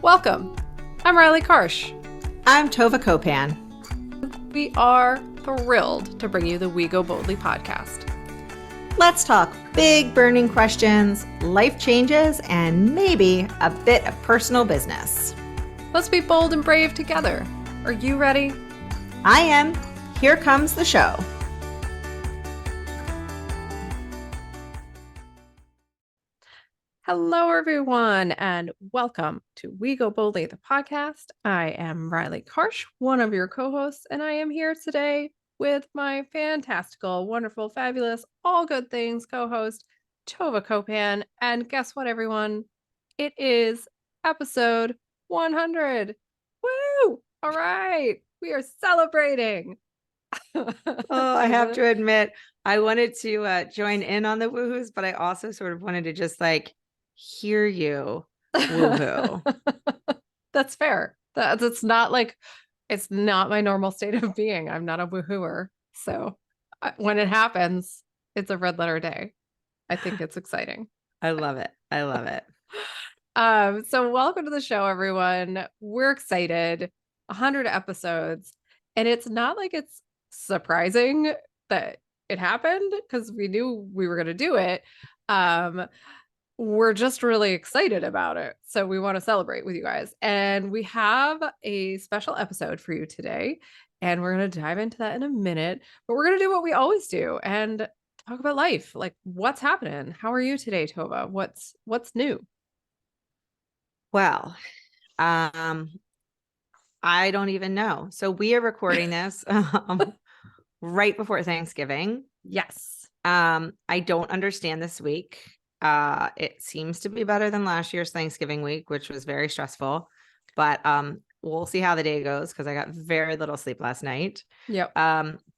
Welcome. I'm Riley Karsh. I'm Tova Kopan. We are thrilled to bring you the We Go Boldly podcast. Let's talk big burning questions, life changes, and maybe a bit of personal business. Let's be bold and brave together. Are you ready? I am. Here comes the show. Hello, everyone, and welcome to We Go Boldly, the podcast. I am Riley Karsh, one of your co-hosts, and I am here today with my fantastical, wonderful, fabulous, all good things co-host, Tova Kopan. And guess what, everyone? It is episode 100. Woo! All right. We are celebrating. Oh, I have to admit, I wanted to join in on the woohoos, but I also sort of wanted to just hear you woohoo. That's fair. That's not it's not my normal state of being. I'm not a woohooer. So when it happens, it's a red letter day. I think it's exciting. I love it. I love it. So welcome to the show, everyone. We're excited. 100 episodes. And it's not like it's surprising that it happened because we knew we were going to do it. We're just really excited about it. So we want to celebrate with you guys. And we have a special episode for you today. And we're going to dive into that in a minute. But we're going to do what we always do and talk about life. Like, what's happening? How are you today, Tova? What's new? Well, I don't even know. So we are recording this right before Thanksgiving. Yes. I don't understand this week. It seems to be better than last year's Thanksgiving week, which was very stressful, but we'll see how the day goes because I got very little sleep last night. Yep.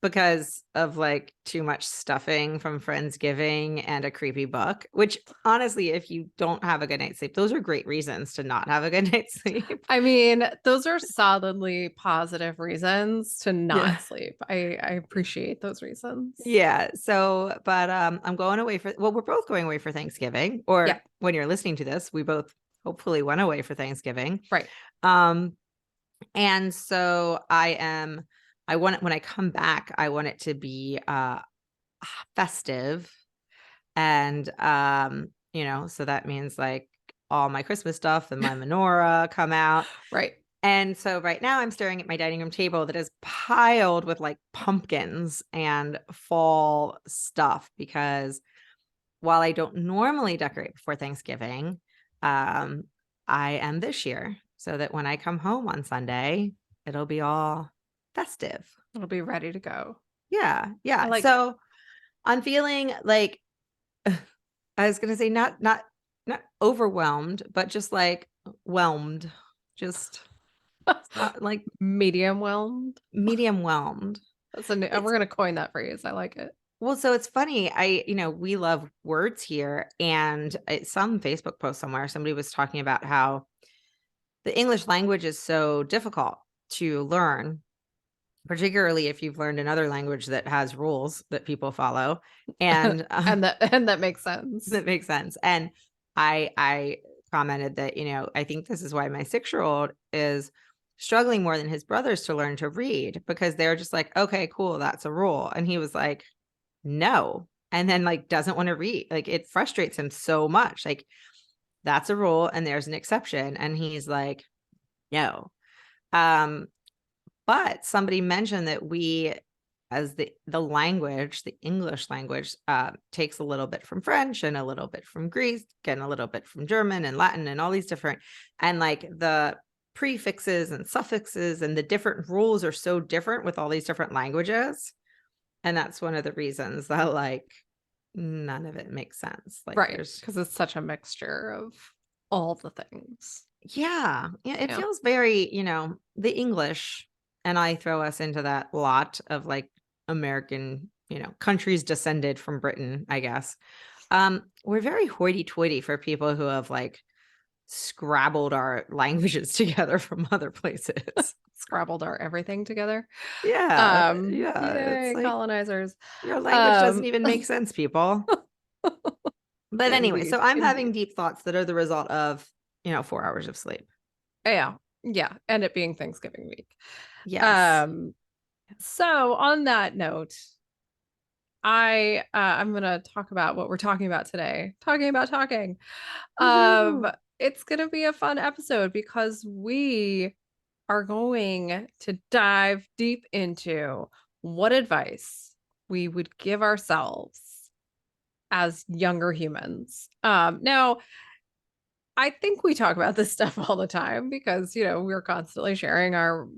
Because of too much stuffing from Friendsgiving and a creepy book, which honestly, if you don't have a good night's sleep, those are great reasons to not have a good night's sleep. I mean, those are solidly positive reasons to not sleep. I appreciate those reasons. Yeah. So, but I'm going away we're both going away for Thanksgiving, or when you're listening to this, we both hopefully went away for Thanksgiving. Right. And so when I come back, I want it to be festive. And so that means all my Christmas stuff and my menorah come out. Right. And so right now I'm staring at my dining room table that is piled with pumpkins and fall stuff, because while I don't normally decorate before Thanksgiving, I am this year, so that when I come home on Sunday, it'll be all festive. It'll be ready to go. Yeah. Yeah. So I'm feeling I was going to say not overwhelmed, but just whelmed, just medium whelmed. We're going to coin that phrase. I like it. Well, so it's funny. We love words here, and some Facebook post somewhere, somebody was talking about how the English language is so difficult to learn, particularly if you've learned another language that has rules that people follow. And and that makes sense. That makes sense. And I commented that, I think this is why my 6-year-old is struggling more than his brothers to learn to read, because they're just okay, cool, that's a rule. And he was no. And then doesn't want to read. It frustrates him so much. That's a rule and there's an exception. And he's no. But somebody mentioned that we, as the language, the English language, takes a little bit from French and a little bit from Greek and a little bit from German and Latin and all these different, and the prefixes and suffixes and the different rules are so different with all these different languages. And that's one of the reasons that none of it makes sense. Right. Because it's such a mixture of all the things. Yeah. It feels very, the English, and I throw us into that lot of American, countries descended from Britain, I guess. We're very hoity-toity for people who have scrabbled our languages together from other places. Scrabbled our everything together. Yeah. Yay, colonizers. Your language doesn't even make sense, people. But anyway, so I'm having deep thoughts that are the result of, 4 hours of sleep. Yeah. Yeah. And it being Thanksgiving week. Yes. Um, so on that note, I'm gonna talk about what we're talking about today. Talking about talking. Um, Woohoo. it's gonna be a fun episode because we are going to dive deep into what advice we would give ourselves as younger humans. Now I think we talk about this stuff all the time because, we're constantly sharing our,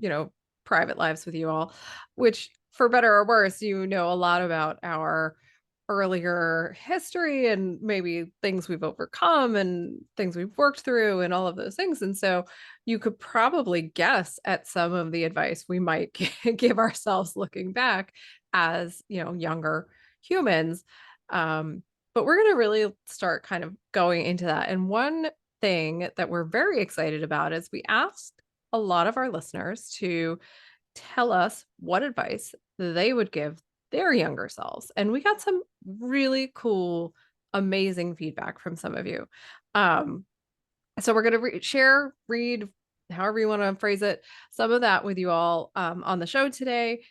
private lives with you all, which for better or worse, a lot about our earlier history and maybe things we've overcome and things we've worked through and all of those things. And so you could probably guess at some of the advice we might give ourselves looking back as, younger humans. Um, but we're going to really start kind of going into that. And one thing that we're very excited about is we asked a lot of our listeners to tell us what advice they would give their younger selves. And we got some really cool, amazing feedback from some of you. Um, so we're going to read, however you want to phrase it, some of that with you all on the show today.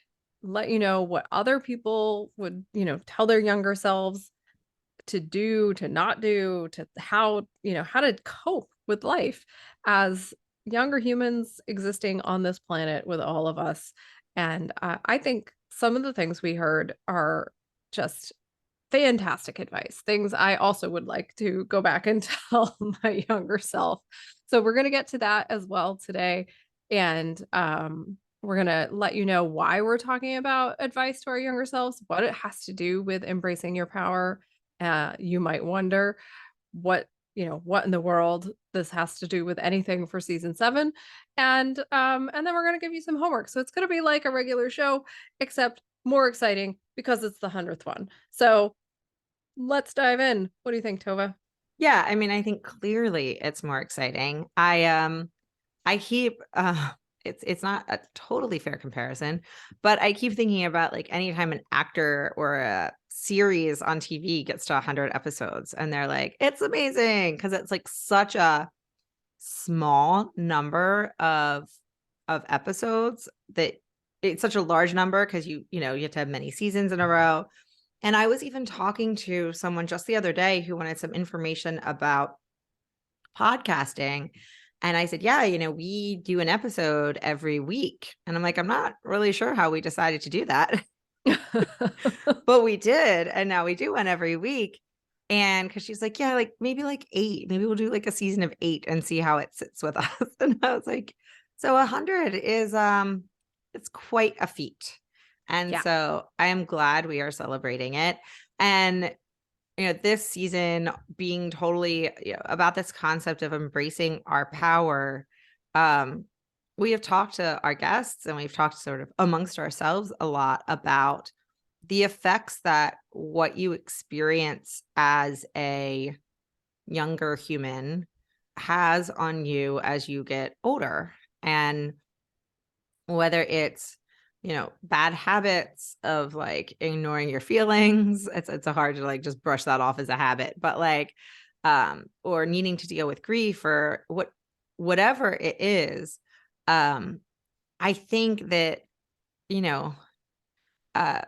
Let you know what other people would, tell their younger selves to do, to not do, to how to cope with life as younger humans existing on this planet with all of us. And I think some of the things we heard are just fantastic advice, things I also would like to go back and tell my younger self. So we're going to get to that as well today. And we're going to let you know why we're talking about advice to our younger selves, what it has to do with embracing your power. You might wonder what in the world this has to do with anything for season 7. And then we're going to give you some homework. So it's going to be like a regular show, except more exciting because it's the 100th one. So let's dive in. What do you think, Tova? Yeah, I mean, I think clearly it's more exciting. I keep it's not a totally fair comparison, but I keep thinking about like anytime an actor or a series on TV gets to 100 episodes and they're like, it's amazing because it's like such a small number of episodes that it's such a large number because you have to have many seasons in a row. And I was even talking to someone just the other day who wanted some information about podcasting. And I said, yeah, we do an episode every week. And I'm like, I'm not really sure how we decided to do that, but we did. And now we do one every week. And because she's like, yeah, like maybe like 8, maybe we'll do like a season of 8 and see how it sits with us. And I was like, so 100 is, it's quite a feat. And Yeah. so I am glad we are celebrating it. And this season being totally about this concept of embracing our power. Um, we have talked to our guests and we've talked sort of amongst ourselves a lot about the effects that what you experience as a younger human has on you as you get older. And whether it's bad habits of like ignoring your feelings, it's a hard to like just brush that off as a habit, but like or needing to deal with grief or whatever it is. I think that you know uh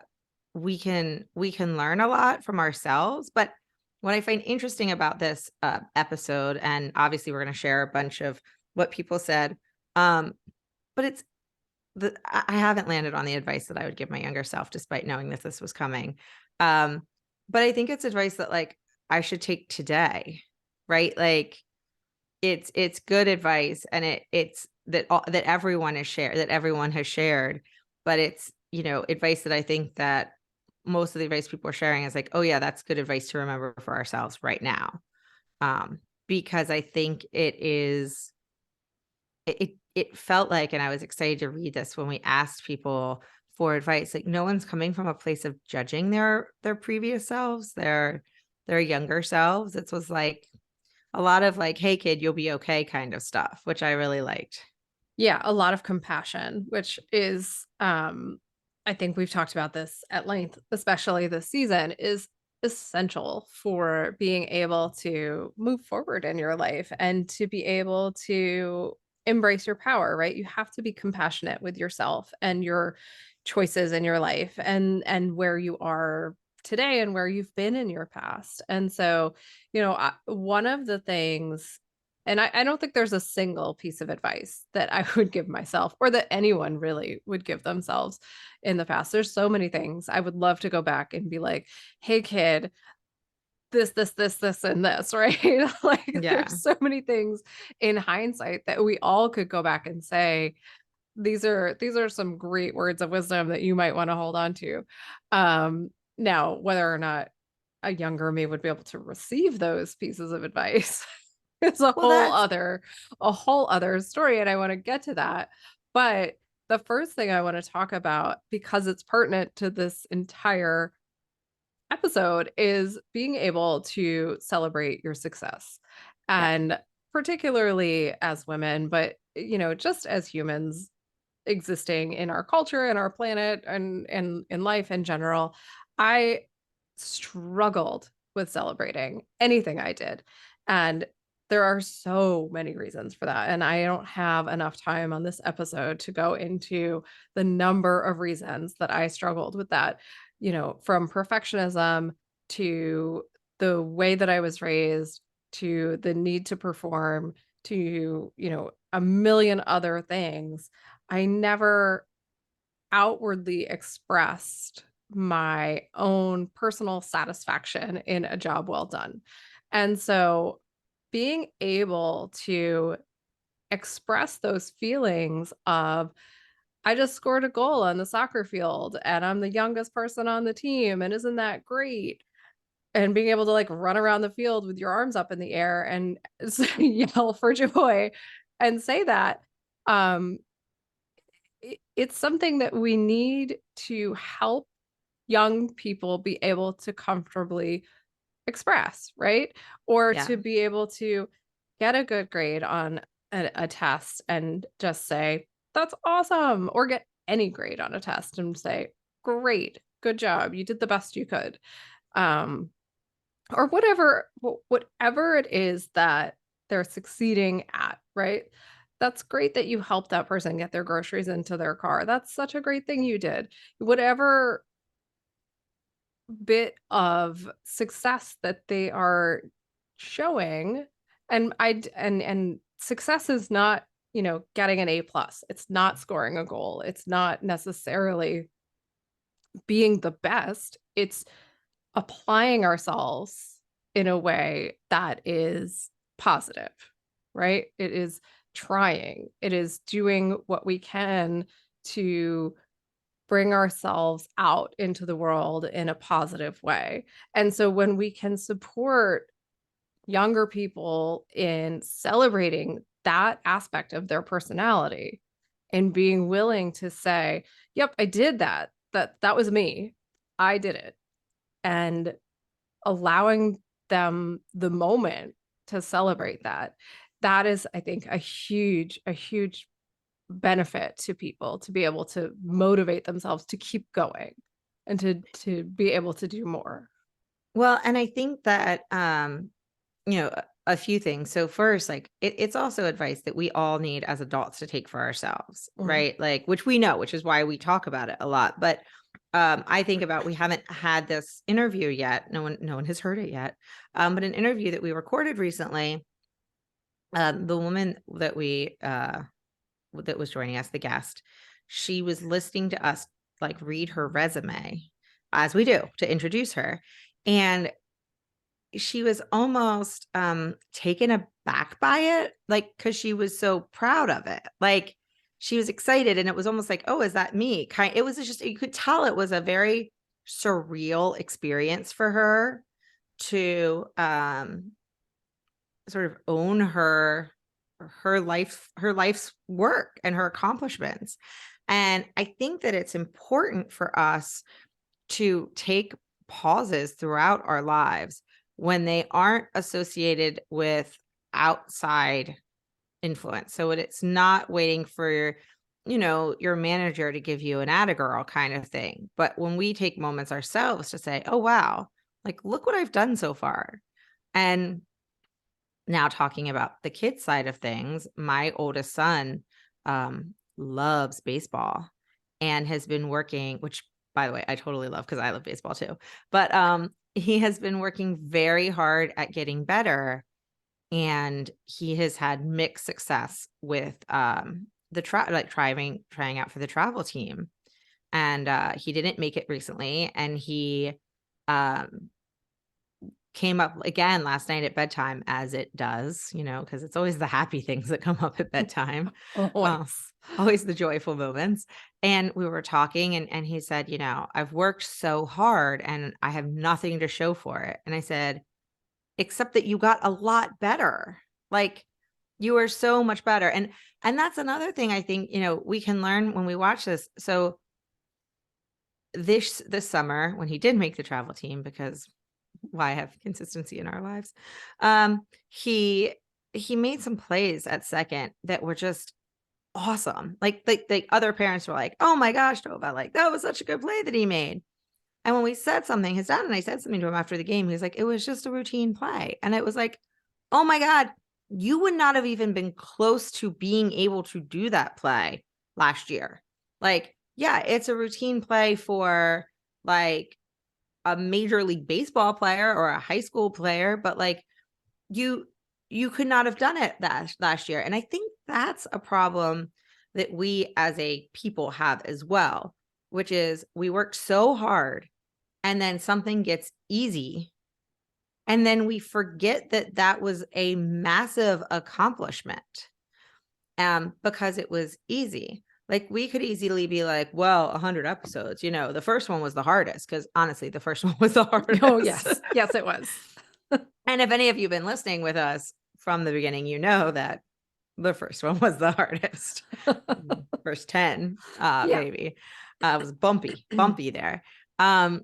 we can learn a lot from ourselves. But what I find interesting about this episode, and obviously we're going to share a bunch of what people said, um but it's I haven't landed on the advice that I would give my younger self despite knowing that this was coming. Um, but I think it's advice that like I should take today, right? Like it's good advice and it's that everyone has shared, but it's, advice that I think that most of the advice people are sharing is like, oh yeah, that's good advice to remember for ourselves right now. Because I think it felt like, and I was excited to read this when we asked people for advice, like no one's coming from a place of judging their previous selves, their younger selves. It was like a lot of like, hey kid, you'll be okay kind of stuff, which I really liked. Yeah, a lot of compassion, which is I think we've talked about this at length, especially this season, is essential for being able to move forward in your life and to be able to embrace your power, right? You have to be compassionate with yourself and your choices in your life and where you are today and where you've been in your past. And so, one of the things, and I don't think there's a single piece of advice that I would give myself or that anyone really would give themselves in the past. There's so many things I would love to go back and be like, hey, kid, this, and this, right? Like Yeah. there's so many things in hindsight that we all could go back and say, these are some great words of wisdom that you might want to hold on to. Now, whether or not a younger me would be able to receive those pieces of advice is Well, that's a whole other story. And I want to get to that. But the first thing I want to talk about, because it's pertinent to this entire episode, is being able to celebrate your success. yeah. And particularly as women, but just as humans existing in our culture and our planet and in life in general, I struggled with celebrating anything I did. And there are so many reasons for that. And I don't have enough time on this episode to go into the number of reasons that I struggled with that, from perfectionism to the way that I was raised to the need to perform to, a million other things. I never outwardly expressed my own personal satisfaction in a job well done. And so being able to express those feelings of, I just scored a goal on the soccer field and I'm the youngest person on the team, and isn't that great? And being able to like run around the field with your arms up in the air and yell for joy and say that, um, it's something that we need to help young people be able to comfortably express, right? Or Yeah. to be able to get a good grade on a test and just say, that's awesome. Or get any grade on a test and say, great, good job. You did the best you could. Um, or whatever it is that they're succeeding at, right? That's great that you helped that person get their groceries into their car. That's such a great thing you did. Whatever bit of success that they are showing, and success is not, getting an A+. It's not scoring a goal. It's not necessarily being the best. It's applying ourselves in a way that is positive, right? It is trying, it is doing what we can to bring ourselves out into the world in a positive way. And so when we can support younger people in celebrating that aspect of their personality and being willing to say, yep, I did that. That was me. I did it. And allowing them the moment to celebrate that. That is, I think, a huge benefit to people to be able to motivate themselves to keep going and to be able to do more. Well, and I think that, a few things. So first, like it's also advice that we all need as adults to take for ourselves, Mhm. right? Like, which we know, which is why we talk about it a lot. But I think about, we haven't had this interview yet. No one has heard it yet. But an interview that we recorded recently, the woman that was joining us, the guest, she was listening to us like read her resume, as we do, to introduce her. And she was almost taken aback by it, like, because she was so proud of it. Like, she was excited, and it was almost like, oh, is that me? It was just, you could tell it was a very surreal experience for her to sort of own her life's work and her accomplishments. And I think that it's important for us to take pauses throughout our lives when they aren't associated with outside influence. So it's not waiting for your manager to give you an atta girl kind of thing. But when we take moments ourselves to say, oh wow, like look what I've done so far. And Now talking about the kid side of things, my oldest son, loves baseball and has been working, which by the way, I totally love because I love baseball too. But, he has been working very hard at getting better, and he has had mixed success with, trying out for the travel team. And, he didn't make it recently, and he, um came up again last night at bedtime, as it does, because it's always the happy things that come up at bedtime, uh, Always. always the joyful moments. And we were talking, and he said, "I've worked so hard and I have nothing to show for it." And I said, "Except that you got a lot better. Like, you are so much better." And that's another thing I think, we can learn when we watch this. So this summer, when he did make the travel team, because why have consistency in our lives. He made some plays at second that were just awesome. Like other parents were like, "Oh my gosh, Tova, like that was such a good play that he made." And when we said something, his dad and I said something to him after the game, he was like, "It was just a routine play." And it was like, "Oh my God, you would not have even been close to being able to do that play last year." Like, yeah, it's a routine play for like a major league baseball player or a high school player, but like you you could not have done it that last year. And I think that's a problem that we as a people have as well, which is we work so hard and then something gets easy and then we forget that that was a massive accomplishment because it was easy. Like we could easily be like, well, 100 episodes, the first one was the hardest because honestly, the first one was the Oh, hardest. yes. Yes, it was. And if any of you have been listening with us from the beginning, you know that the first one was the hardest. First 10, Yeah. maybe. Was bumpy there. Um,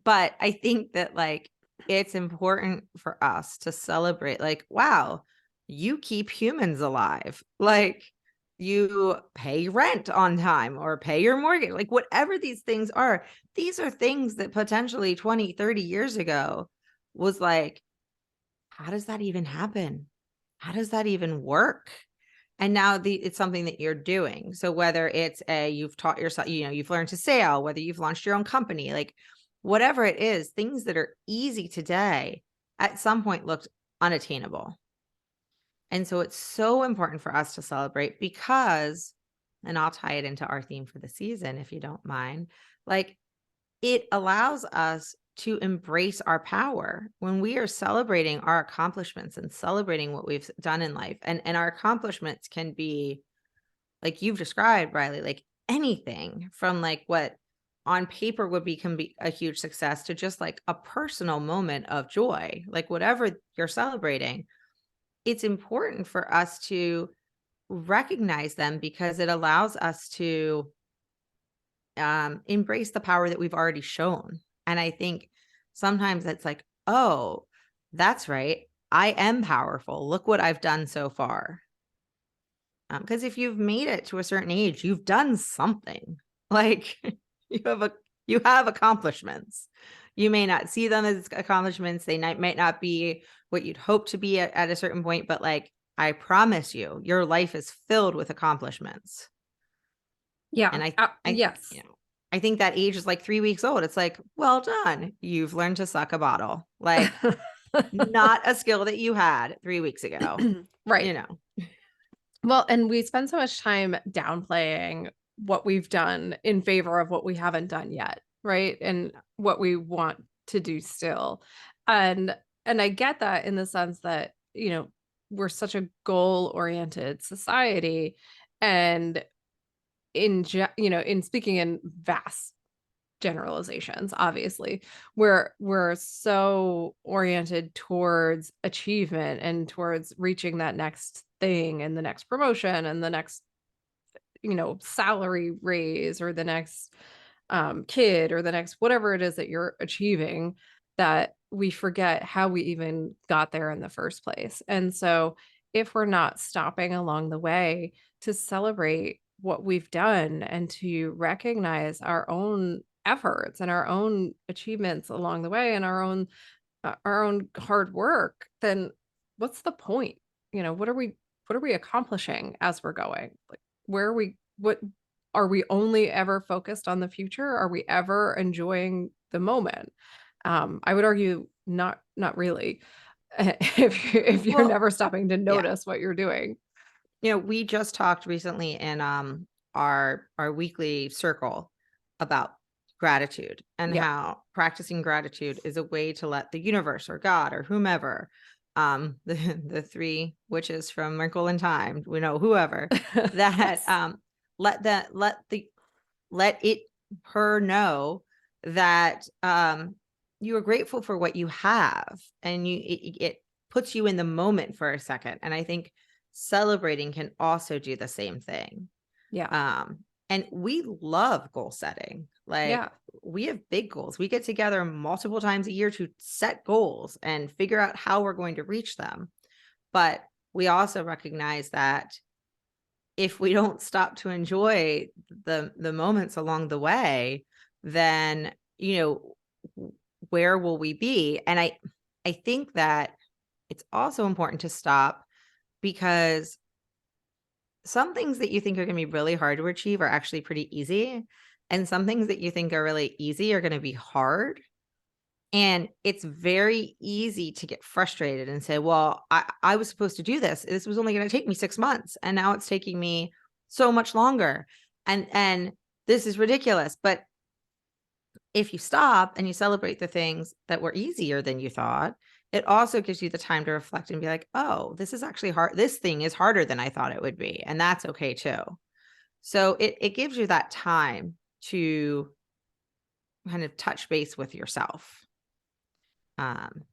but I think that like it's important for us to celebrate, like, wow, you keep humans alive. Like you pay rent on time or pay your mortgage, like whatever these are things that potentially 20, 30 years ago was like, how does that even happen? How does that even work? And now it's something that you're doing. So whether it's you've taught yourself, you've learned to sail, whether you've launched your own company, like whatever it is, things that are easy today at some point looked unattainable. And so it's so important for us to celebrate because, and I'll tie it into our theme for the season if you don't mind, like it allows us to embrace our power when we are celebrating our accomplishments and celebrating what we've done in life. And our accomplishments can be like you've described, Riley, like anything from like what on paper can be a huge success to just like a personal moment of joy, like whatever you're celebrating. It's important for us to recognize them because it allows us to embrace the power that we've already shown. And I think sometimes it's like, oh, that's right. I am powerful. Look what I've done so far. Because if you've made it to a certain age, you've done something. Like you have accomplishments. You may not see them as accomplishments. They might not be what you'd hope to be at a certain point, but like I promise you, your life is filled with accomplishments. Yeah. And Yes. I think that age is like 3 weeks old. It's like, well done. You've learned to suck a bottle. Like, not a skill that you had 3 weeks ago, Right. you know? Well, and we spend so much time downplaying what we've done in favor of what we haven't done yet, right? And what we want to do still. And and I get that in the sense that, we're such a goal-oriented society and in speaking in vast generalizations, obviously, we're so oriented towards achievement and towards reaching that next thing and the next promotion and the next salary raise or the next kid or the next whatever it is that you're achieving, that we forget how we even got there in the first place. And so if we're not stopping along the way to celebrate what we've done and to recognize our own efforts and our own achievements along the way and our own hard work, then what's the point? What are we accomplishing as we're going? Like, where are we what are we only ever focused on the future? Are we ever enjoying the moment? I would argue not really. If you're Well, never stopping to yeah. notice what you're doing. We just talked recently in our weekly circle about gratitude and Yep. how practicing gratitude is a way to let the universe or God or whomever, the three witches from Wrinkle in Time, we know whoever, that Yes. let that let it her know that you are grateful for what you have, and it puts you in the moment for a second. And I think celebrating can also do the same thing. Yeah. um and we love goal setting. Like, Yeah. we have big goals. We get together multiple times a year to set goals and figure out how we're going to reach them. But we also recognize that if we don't stop to enjoy the moments along the way, then, where will we be? And I think that it's also important to stop, because some things that you think are going to be really hard to achieve are actually pretty easy, and some things that you think are really easy are going to be hard. And it's very easy to get frustrated and say, well, I was supposed to do this. This was only going to take me 6 months. And now it's taking me so much longer. And this is ridiculous. But if you stop and you celebrate the things that were easier than you thought, it also gives you the time to reflect and be like, oh, this is actually hard. This thing is harder than I thought it would be. And that's okay too. So it gives you that time to kind of touch base with yourself. Um,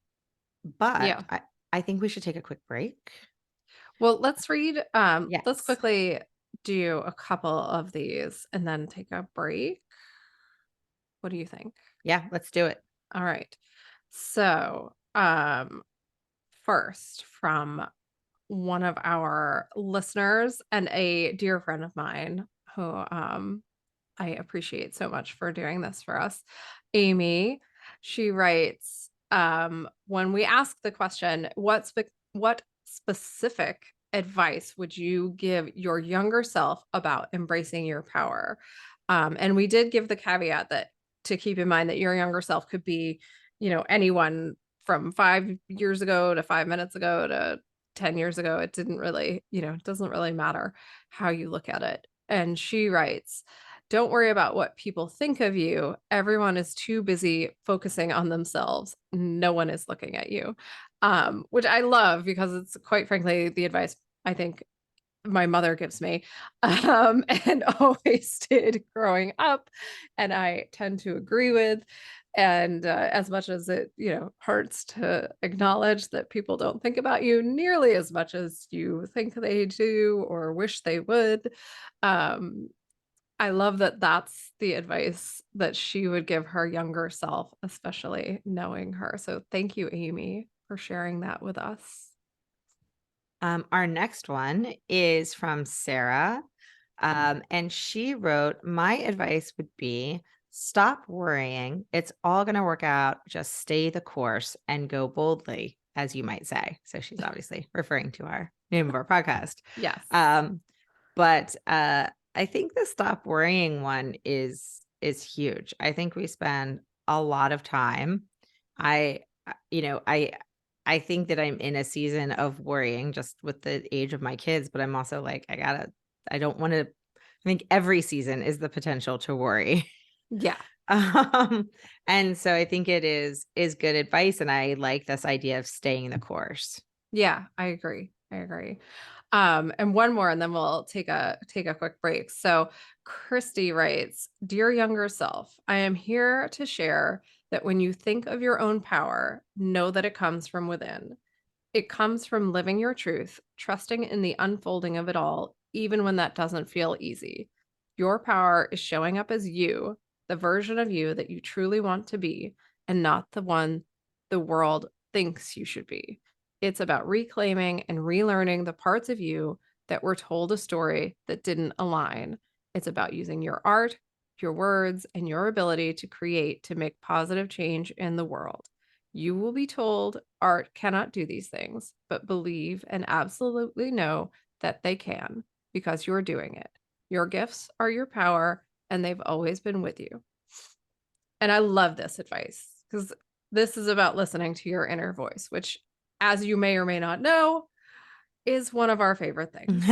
But Yeah. I think we should take a quick break. Well, let's Yes. quickly do a couple of these and then take a break. What do you think? Yeah, let's do it. All right. So, first from one of our listeners and a dear friend of mine who I appreciate so much for doing this for us. Amy, she writes, when we ask the question, what specific advice would you give your younger self about embracing your power? And we did give the caveat that to keep in mind that your younger self could be, anyone from 5 years ago to 5 minutes ago to 10 years ago. It didn't really, it doesn't really matter how you look at it. And she writes, don't worry about what people think of you. Everyone is too busy focusing on themselves. No one is looking at you. Which I love because it's quite frankly the advice I think my mother gives me and always did growing up. And I tend to agree with. And as much as it, hurts to acknowledge that people don't think about you nearly as much as you think they do or wish they would, um, I love that that's the advice that she would give her younger self, especially knowing her. So thank you, Amy, for sharing that with us. Our next one is from Sarah. And she wrote, my advice would be stop worrying. It's all going to work out. Just stay the course and go boldly, as you might say. So she's obviously referring to our name of our podcast. Yes. Um, but I think the stop worrying one is huge. I think we spend a lot of time. I you know, I think that I'm in a season of worrying just with the age of my kids, but I'm also like, I don't want to. I think every season is the potential to worry. Yeah. um, and so I think it is good advice, and I like this idea of staying the course. Yeah, I agree. I agree. And one more, and then we'll take a quick break. So Christy writes, Dear younger self, I am here to share that when you think of your own power, know that it comes from within. It comes from living your truth, trusting in the unfolding of it all, even when that doesn't feel easy. Your power is showing up as you, the version of you that you truly want to be, and not the one the world thinks you should be. It's about reclaiming and relearning the parts of you that were told a story that didn't align. It's about using your art, your words, and your ability to create to make positive change in the world. You will be told art cannot do these things, but believe and absolutely know that they can because you're doing it. Your gifts are your power, and they've always been with you. And I love this advice because this is about listening to your inner voice, which, as you may or may not know, is one of our favorite things.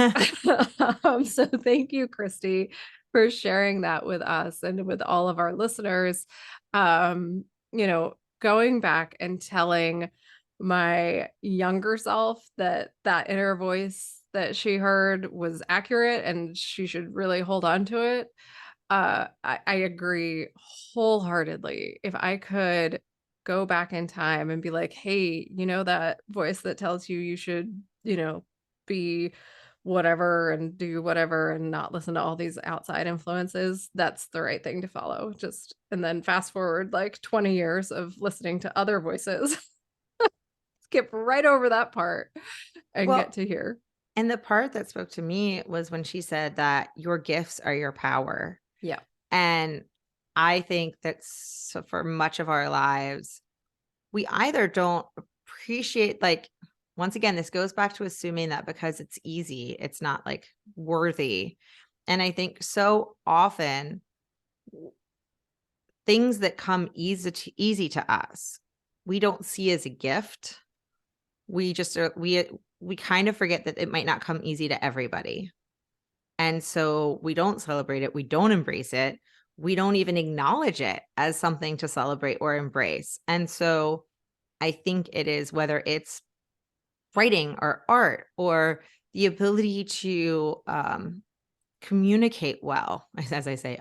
So thank you, Christy, for sharing that with us and with all of our listeners. Going back and telling my younger self that that inner voice that she heard was accurate and she should really hold on to it. I agree wholeheartedly. If I could go back in time and be like, hey, that voice that tells you you should, be whatever and do whatever and not listen to all these outside influences, that's the right thing to follow. Just and then fast forward like 20 years of listening to other voices, skip right over that part and get Well, to here. and the part that spoke to me was when she said that your gifts are your power. Yeah. And I think that for much of our lives, we either don't appreciate, like, once again, this goes back to assuming that because it's easy, it's not like worthy. And I think so often things that come easy to us, we don't see as a gift. We just are, we kind of forget that it might not come easy to everybody. And so we don't celebrate it, we don't embrace it, we don't even acknowledge it as something to celebrate or embrace. And so I think it is, whether it's writing or art or the ability to communicate well, as I say,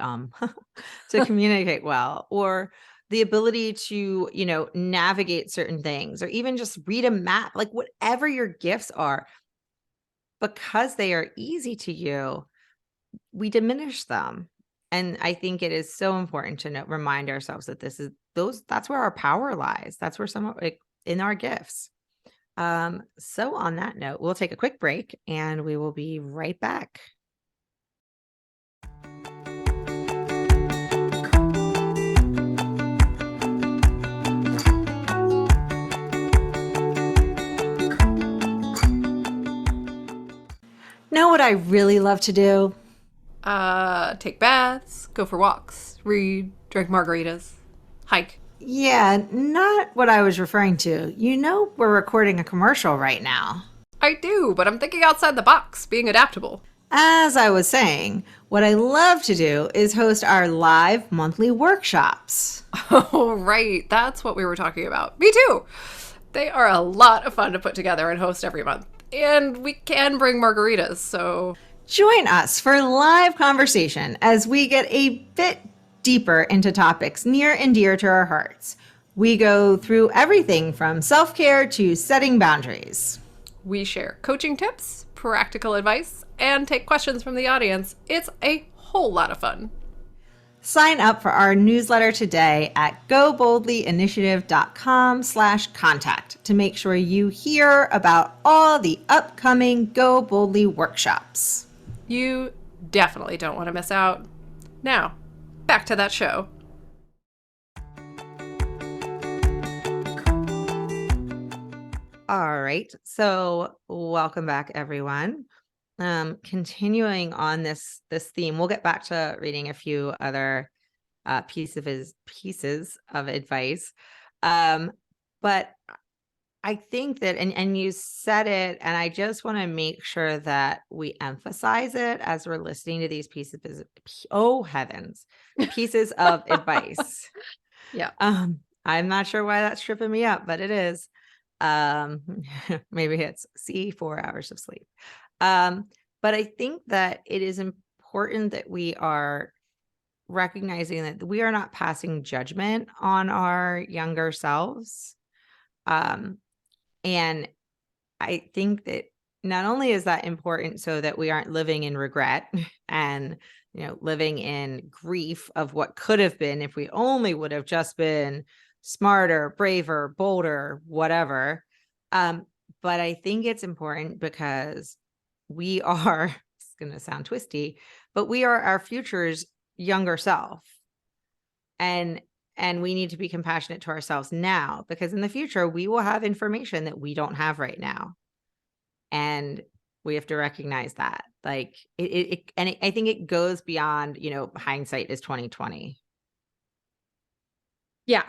to communicate well, or the ability to, navigate certain things, or even just read a map, like whatever your gifts are, because they are easy to you, we diminish them. And I think it is so important to remind ourselves that that's where our power lies. That's where like in our gifts. So on that note, we'll take a quick break and we will be right back. Know what I really love to do? Take baths, go for walks, read, drink margaritas, hike. Yeah, not what I was referring to. We're recording a commercial right now. I do, but I'm thinking outside the box, being adaptable. As I was saying, what I love to do is host our live monthly workshops. Oh, right. That's what we were talking about. Me too. They are a lot of fun to put together and host every month. And we can bring margaritas, so. Join us for live conversation as we get a bit deeper into topics near and dear to our hearts. We go through everything from self-care to setting boundaries. We share coaching tips, practical advice, and take questions from the audience. It's a whole lot of fun. Sign up for our newsletter today at goboldlyinitiative.com/contact to make sure you hear about all the upcoming Go Boldly workshops. You definitely don't want to miss out. Now, back to that show. All right. So welcome back, everyone. Continuing on this theme, we'll get back to reading a few other pieces of advice. But I think that, and you said it, and I just want to make sure that we emphasize it as we're listening to these pieces. Oh heavens, pieces of advice. Yeah. I'm not sure why that's tripping me up, but it is. Maybe it's 4 hours of sleep. But I think that it is important that we are recognizing that we are not passing judgment on our younger selves. And I think that not only is that important so that we aren't living in regret and, living in grief of what could have been if we only would have just been smarter, braver, bolder, whatever. But I think it's important because we are, it's going to sound twisty, but we are our future's younger self. And And we need to be compassionate to ourselves now, because in the future we will have information that we don't have right now. And we have to recognize that. Like I think it goes beyond, hindsight is 2020. Yeah.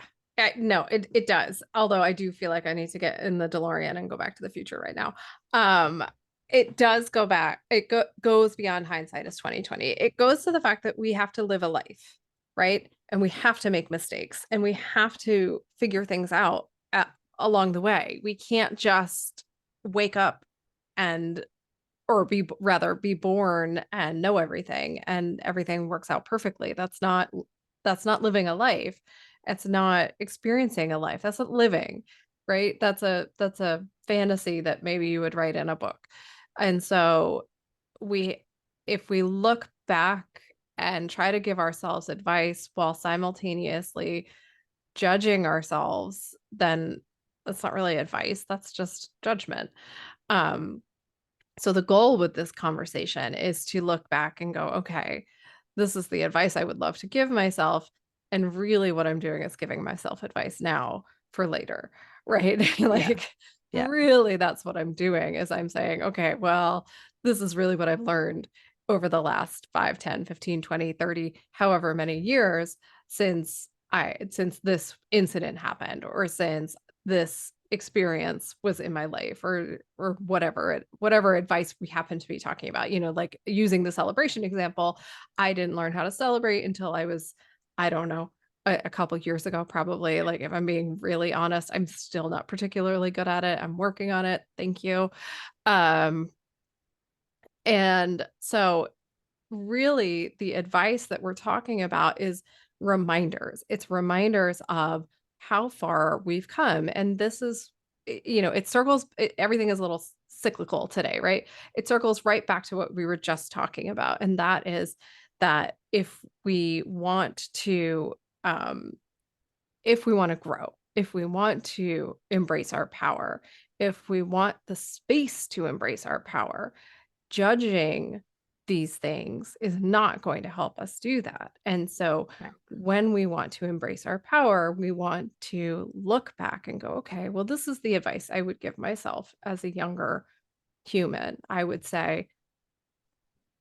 No, it does. Although I do feel like I need to get in the DeLorean and go back to the future right now. Um, it does go back. Goes beyond hindsight as 2020. It goes to the fact that we have to live a life, right? And we have to make mistakes and we have to figure things out along the way. We can't just wake up and or be rather be born and know everything and everything works out perfectly. That's not living a life. It's not experiencing a life. That's not living, right? That's a fantasy that maybe you would write in a book. And so we if we look back and try to give ourselves advice while simultaneously judging ourselves, then that's not really advice. That's just judgment. Um, so the goal with this conversation is to look back and go, okay, this is the advice I would love to give myself. And really what I'm doing is giving myself advice now for later, right? Yeah. Like Yeah. really that's what I'm doing is I'm saying, okay, well, this is really what I've learned over the last 5, 10, 15, 20, 30, however many years since this incident happened or since this experience was in my life or whatever advice we happen to be talking about, like using the celebration example. I didn't learn how to celebrate until I was, I don't know, a couple years ago probably. Like if I'm being really honest, I'm still not particularly good at it. I'm working on it, thank you. um and so really the advice that we're talking about is reminders. It's reminders of how far we've come. And this is, it circles, everything is a little cyclical today, right? It circles right back to what we were just talking about. And that is that um, if we want to grow, if we want to embrace our power, if we want the space to embrace our power, judging these things is not going to help us do that. And so Right. when we want to embrace our power, we want to look back and go, okay, well, this is the advice I would give myself as a younger human. I would say,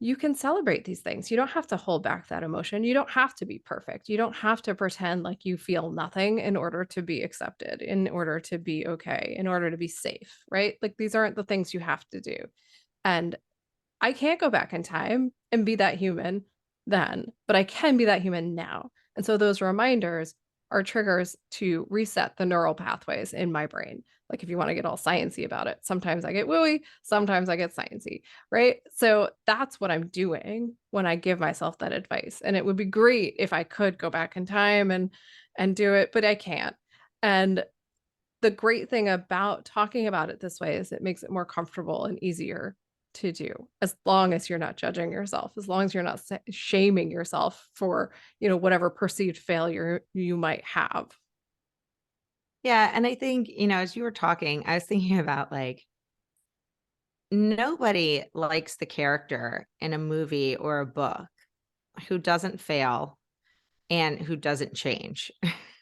you can celebrate these things. You don't have to hold back that emotion. You don't have to be perfect. You don't have to pretend like you feel nothing in order to be accepted, in order to be okay, in order to be safe, right? Like these aren't the things you have to do. And I can't go back in time and be that human then, but I can be that human now. And so those reminders are triggers to reset the neural pathways in my brain. Like if you want to get all sciencey about it, sometimes I get wooey, sometimes I get sciencey, right? So that's what I'm doing when I give myself that advice. And it would be great if I could go back in time and do it, but I can't. And the great thing about talking about it this way is it makes it more comfortable and easier to do, as long as you're not judging yourself, as long as you're not shaming yourself for, whatever perceived failure you might have. Yeah. And I think, as you were talking, I was thinking about like, nobody likes the character in a movie or a book who doesn't fail and who doesn't change.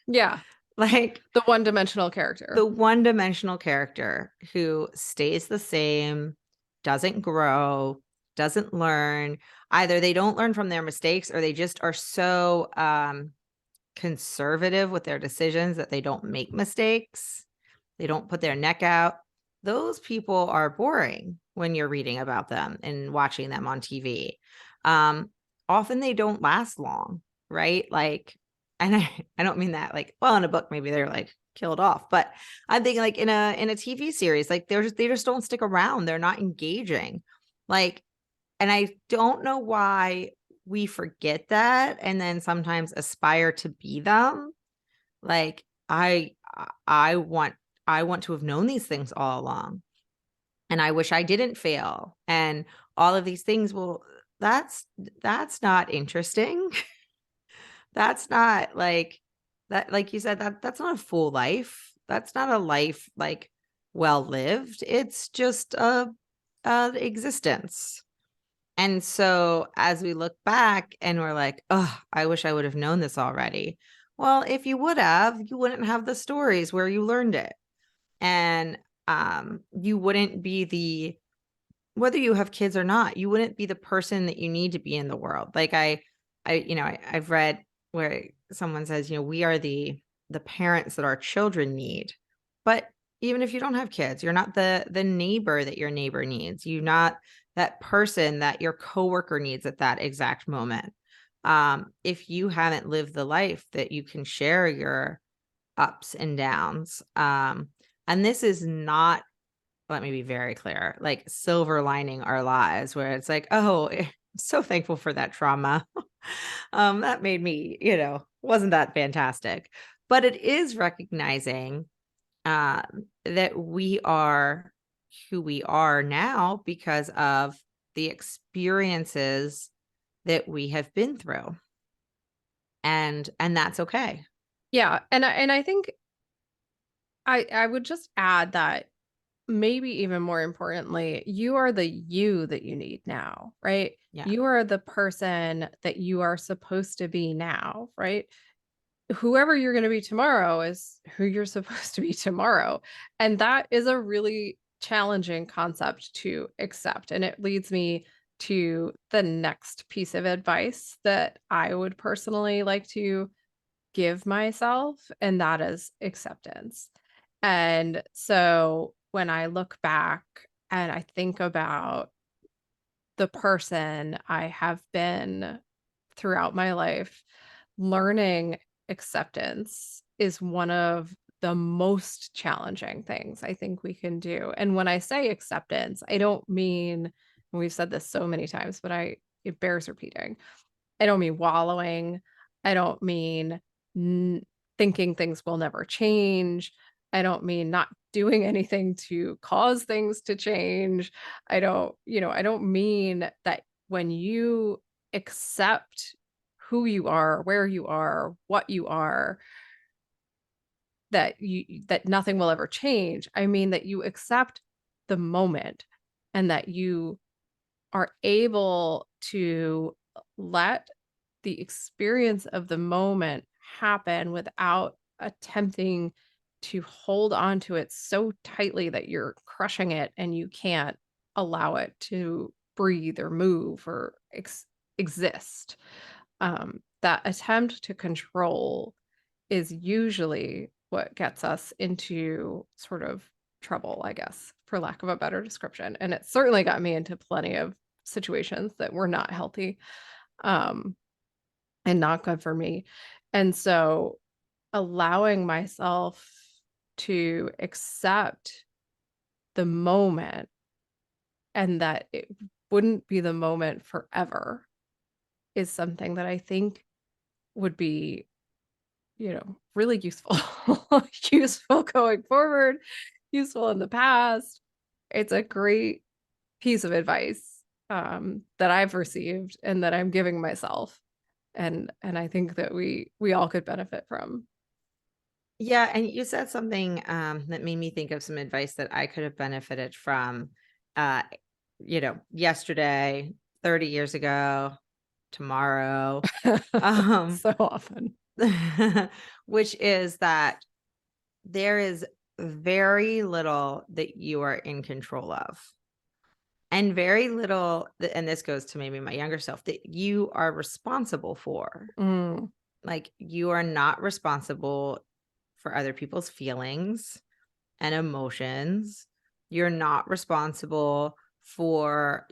Yeah, Like the one-dimensional character. the one-dimensional character who stays the same, doesn't grow, doesn't learn. Either they don't learn from their mistakes or they just are so conservative with their decisions that they don't make mistakes. They don't put their neck out. Those people are boring when you're reading about them and watching them on TV. Um, Often they don't last long, right? Like, and I don't mean that like, well, in a book, maybe they're like killed off, but I'm thinking like in a TV series, like they just don't stick around. They're not engaging. Like, and I don't know why we forget that and then sometimes aspire to be them. Like I want I want to have known these things all along. And I wish I didn't fail. And all of these things, well, that's not interesting. That's not like that, like you said, that's not a full life. That's not a life like well lived. It's just a existence. And so as we look back and we're like, oh, I wish I would have known this already. Well, if you would have, you wouldn't have the stories where you learned it. And you wouldn't be the whether you have kids or not, you wouldn't be the person that you need to be in the world. Like I've read where someone says, we are the parents that our children need. But even if you don't have kids, you're not the neighbor that your neighbor needs. You're not that person that your coworker needs at that exact moment. If you haven't lived the life that you can share your ups and downs, and this is not, let me be very clear, like silver lining our lives where it's like, oh, I'm so thankful for that trauma. That made me, wasn't that fantastic? But it is recognizing that we are who we are now because of the experiences that we have been through. And that's okay. Yeah, and I think I would just add that maybe even more importantly, you are the you that you need now, right? Yeah. You are the person that you are supposed to be now, right? Whoever you're going to be tomorrow is who you're supposed to be tomorrow. And that is a really challenging concept to accept. And it leads me to the next piece of advice that I would personally like to give myself, and that is acceptance. And so when I look back and I think about the person I have been throughout my life, learning acceptance is one of the most challenging things I think we can do. And when I say acceptance, I don't mean, and we've said this so many times, but it bears repeating. I don't mean wallowing. I don't mean n thinking things will never change. I don't mean not doing anything to cause things to change. I don't mean that when you accept who you are, where you are, what you are, that nothing will ever change. I mean that you accept the moment and that you are able to let the experience of the moment happen without attempting to hold on to it so tightly that you're crushing it and you can't allow it to breathe or move or exist. That attempt to control is usually what gets us into sort of trouble, I guess, for lack of a better description. And it certainly got me into plenty of situations that were not healthy, um, and not good for me. And so allowing myself to accept the moment and that it wouldn't be the moment forever is something that I think would be, really useful, useful going forward, useful in the past. It's a great piece of advice, that I've received and that I'm giving myself, and I think that we all could benefit from. Yeah, and you said something that made me think of some advice that I could have benefited from, uh, yesterday, 30 years ago, tomorrow, um, So often. which is that there is very little that you are in control of, and very little, and this goes to maybe my younger self, that you are responsible for. Mm, Like, you are not responsible for other people's feelings and emotions. You're not responsible for,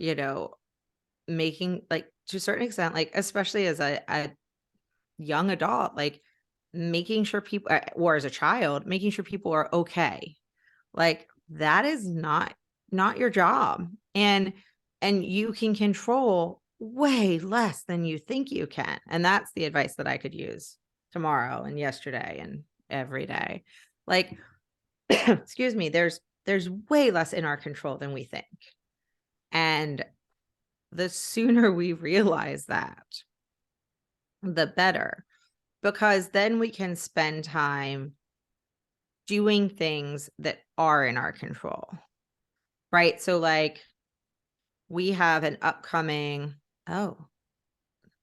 making, like, to a certain extent, like, especially as a young adult, like, making sure people, or as a child, making sure people are okay. Like, that is not your job. And you can control way less than you think you can. And that's the advice that I could use tomorrow and yesterday and every day. Like, excuse me, there's way less in our control than we think. And the sooner we realize that, the better, because then we can spend time doing things that are in our control. Right? So, like, we have an upcoming, oh,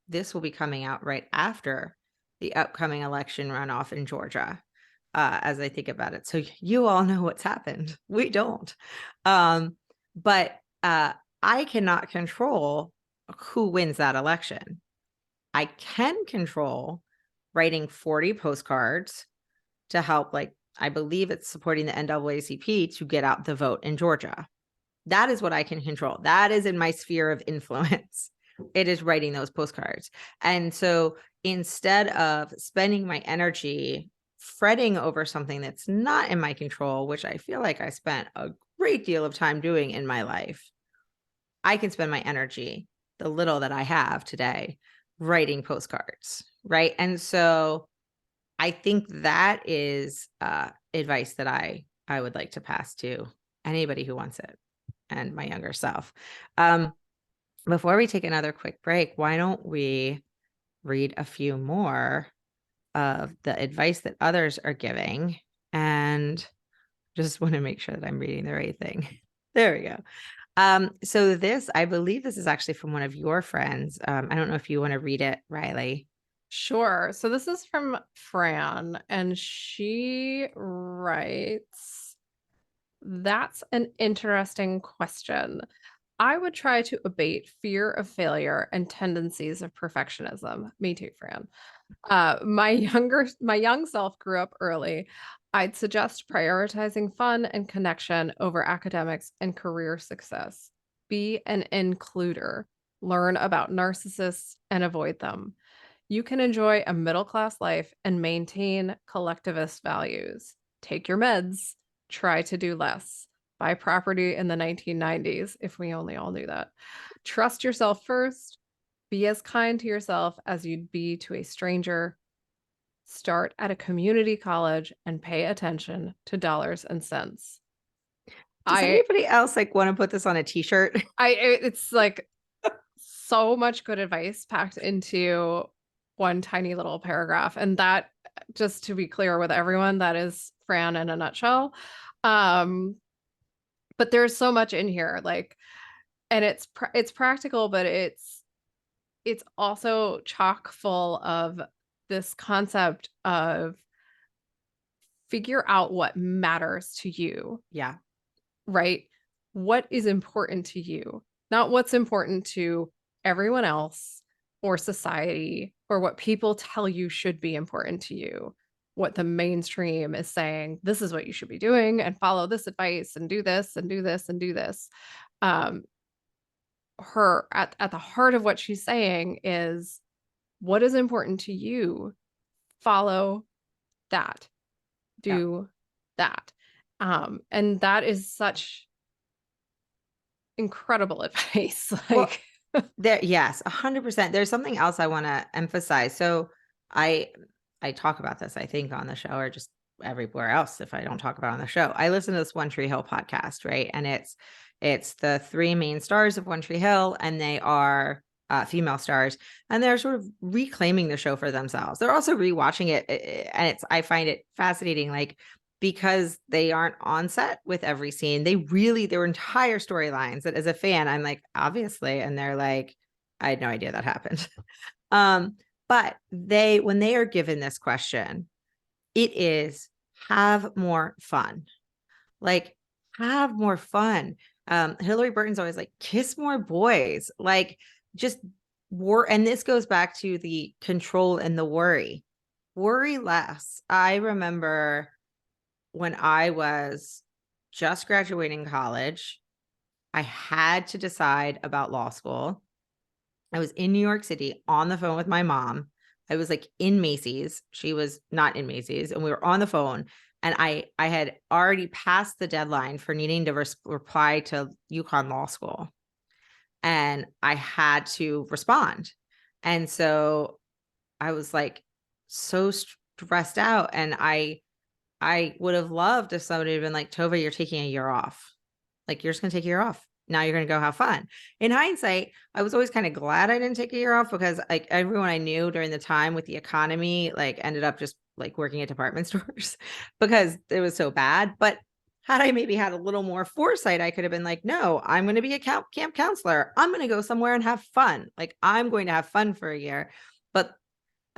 this will be coming out right after the upcoming election runoff in Georgia, as I think about it. So you all know what's happened. We don't. But I cannot control who wins that election. I can control writing 40 postcards to help, like, I believe it's supporting the NAACP to get out the vote in Georgia. That is what I can control. That is in my sphere of influence. It is writing those postcards. And so instead of spending my energy fretting over something that's not in my control, which I feel like I spent a great deal of time doing in my life, I can spend my energy, the little that I have today, writing postcards. Right. And so I think that is advice that I would like to pass to anybody who wants it, and my younger self. Before we take another quick break, why don't we read a few more of the advice that others are giving? And just want to make sure that I'm reading the right thing. There we go. So this, I believe this is actually from one of your friends. I don't know if you want to read it, Riley. Sure. So this is from Fran, and she writes, "That's an interesting question. I would try to abate fear of failure and tendencies of perfectionism." Me too, Fran. My young self grew up early. I'd suggest prioritizing fun and connection over academics and career success. Be an includer. Learn about narcissists and avoid them. You can enjoy a middle class life and maintain collectivist values. Take your meds. Try to do less. Buy property in the 1990s, if we only all knew that. Trust yourself first. Be as kind to yourself as you'd be to a stranger. Start at a community college and pay attention to dollars and cents. Does I anybody else like want to put this on a t-shirt? it's like so much good advice packed into one tiny little paragraph. And that, just to be clear with everyone, that is Fran in a nutshell. Um, but there's so much in here, like, and it's practical, but it's also chock full of this concept of figure out what matters to you, Yeah. right? What is important to you, not what's important to everyone else or society or what people tell you should be important to you. What the mainstream is saying, this is what you should be doing, and follow this advice and do this and do this and do this. Um, her at the heart of what she's saying is what is important to you, follow that, Yeah. do that. And that is such incredible advice. Well, Like, there, yes, 100%. There's something else I want to emphasize. So I I talk about this, I think, on the show, or just everywhere else if I don't talk about it on the show. I listen to this One Tree Hill podcast, right? And it's the three main stars of One Tree Hill, and they are female stars, and they're sort of reclaiming the show for themselves. They're also rewatching it, and I find it fascinating, like, because they aren't on set with every scene. They really, their entire storylines that as a fan, I'm like, obviously. And they're like, I had no idea that happened. But when they are given this question, it is have more fun. Like, have more fun. Hillary Burton's always like, kiss more boys. Like, just and this goes back to the control and the worry. Worry less. I remember when I was just graduating college, I had to decide about law school. I was in New York City on the phone with my mom. I was like in Macy's. She was not in Macy's, and we were on the phone. And I had already passed the deadline for needing to reply to UConn Law School, and I had to respond. And so I was like so stressed out, and I would have loved if somebody had been like, Tova, you're taking a year off. Like, you're just going to take a year off. Now you're going to go have fun. In hindsight, I was always kind of glad I didn't take a year off, because like everyone I knew during the time with the economy, like, ended up just like working at department stores because it was so bad. But had I maybe had a little more foresight, I could have been like, no, I'm going to be a camp counselor. I'm going to go somewhere and have fun. Like, I'm going to have fun for a year. But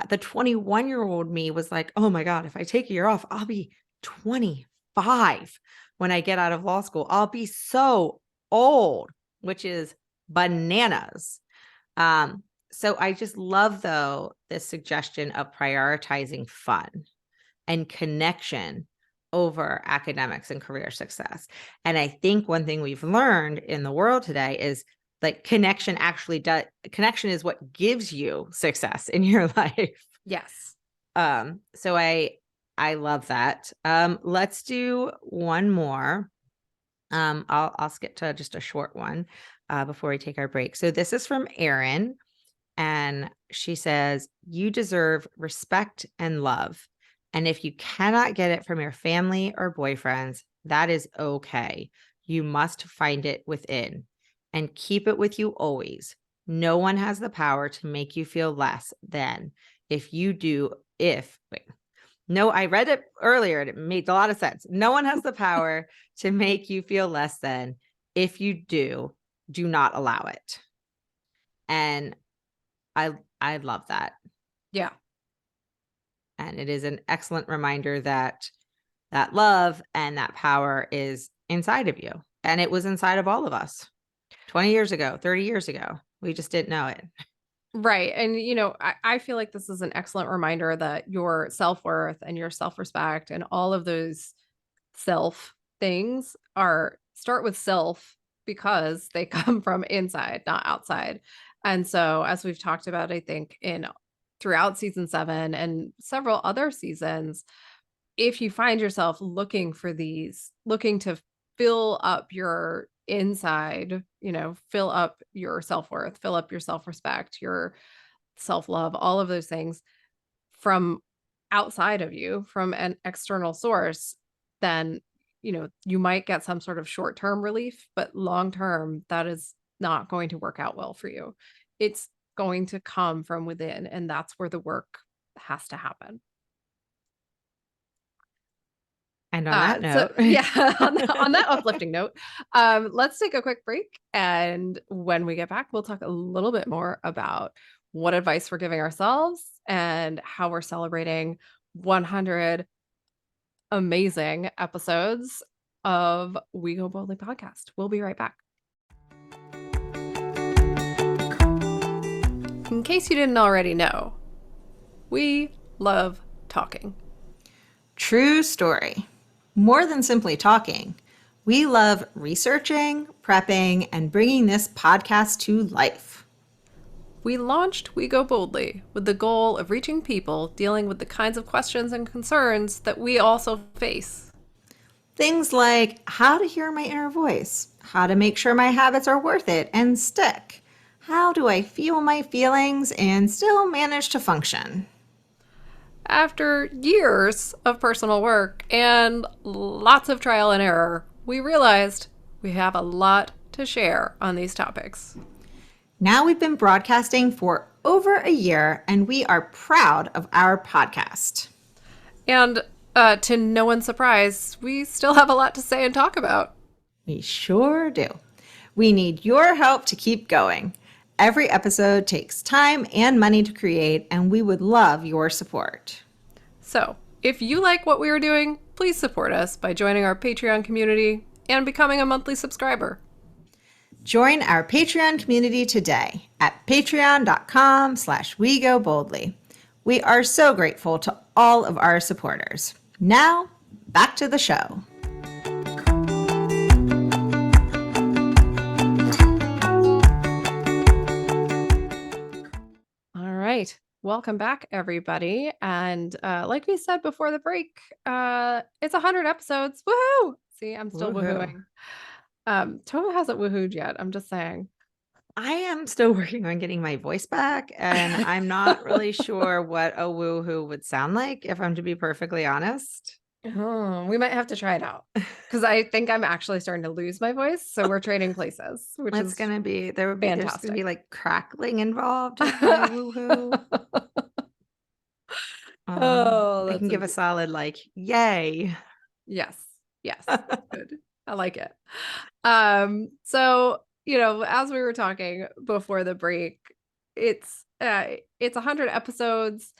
the 21-year-old me was like, oh my God, if I take a year off, I'll be 25 when I get out of law school. I'll be so old, which is bananas. So I just love, though, this suggestion of prioritizing fun and connection over academics and career success. And I think one thing we've learned in the world today is like connection is what gives you success in your life. Yes. So I love that. Let's do one more. I'll skip to just a short one before we take our break. So this is from Erin, and she says, "You deserve respect and love. And if you cannot get it from your family or boyfriends, that is okay. You must find it within and keep it with you always. No one has the power to make you feel less than. If you do, if, wait, no, I read it earlier and it made a lot of sense. No one has the power to make you feel less than. If you do, do not allow it." And I love that. Yeah. And it is an excellent reminder that that love and that power is inside of you. And it was inside of all of us 20 years ago, 30 years ago. We just didn't know it. Right. And, I feel like this is an excellent reminder that your self-worth and your self-respect and all of those self things start with self because they come from inside, not outside. And so, as we've talked about, I think in throughout season 7 and several other seasons, if you find yourself looking to fill up your inside, fill up your self-worth, fill up your self-respect, your self-love, all of those things from outside of you, from an external source, then, you might get some sort of short-term relief, but long term, that is not going to work out well for you. It's going to come from within, and that's where the work has to happen. And on that So note, yeah, on that uplifting note, let's take a quick break. And when we get back, we'll talk a little bit more about what advice we're giving ourselves and how we're celebrating 100 amazing episodes of We Go Boldly podcast. We'll be right back. In case you didn't already know, we love talking. true story. More than simply talking, we love researching, prepping, and bringing this podcast to life. We launched We Go Boldly with the goal of reaching people dealing with the kinds of questions and concerns that we also face. Things like how to hear my inner voice, how to make sure my habits are worth it and stick, how do I feel my feelings and still manage to function. After years of personal work and lots of trial and error, we realized we have a lot to share on these topics. Now we've been broadcasting for over a year and we are proud of our podcast. And to no one's surprise, we still have a lot to say and talk about. We sure do. We need your help to keep going. Every episode takes time and money to create, and we would love your support. So, if you like what we are doing, please support us by joining our Patreon community and becoming a monthly subscriber. Join our Patreon community today at patreon.com/wegoboldly. We are so grateful to all of our supporters. Now, back to the show. All right. Welcome back, everybody. And like we said before the break, it's 100 episodes. Woohoo! See, I'm still Woohoo. woohooing. Tova hasn't woohooed yet. I'm just saying. I am still working on getting my voice back, and I'm not really sure what a woohoo would sound like, if I'm to be perfectly honest. Oh, we might have to try it out because I think I'm actually starting to lose my voice. So we're trading places, which It's is gonna be there's gonna be fantastic. like crackling involved with my woohoo. Oh, I can that's give a amazing. solid like yay. Yes. Yes. Good. I like it. So, as we were talking before the break, it's it's 100 episodes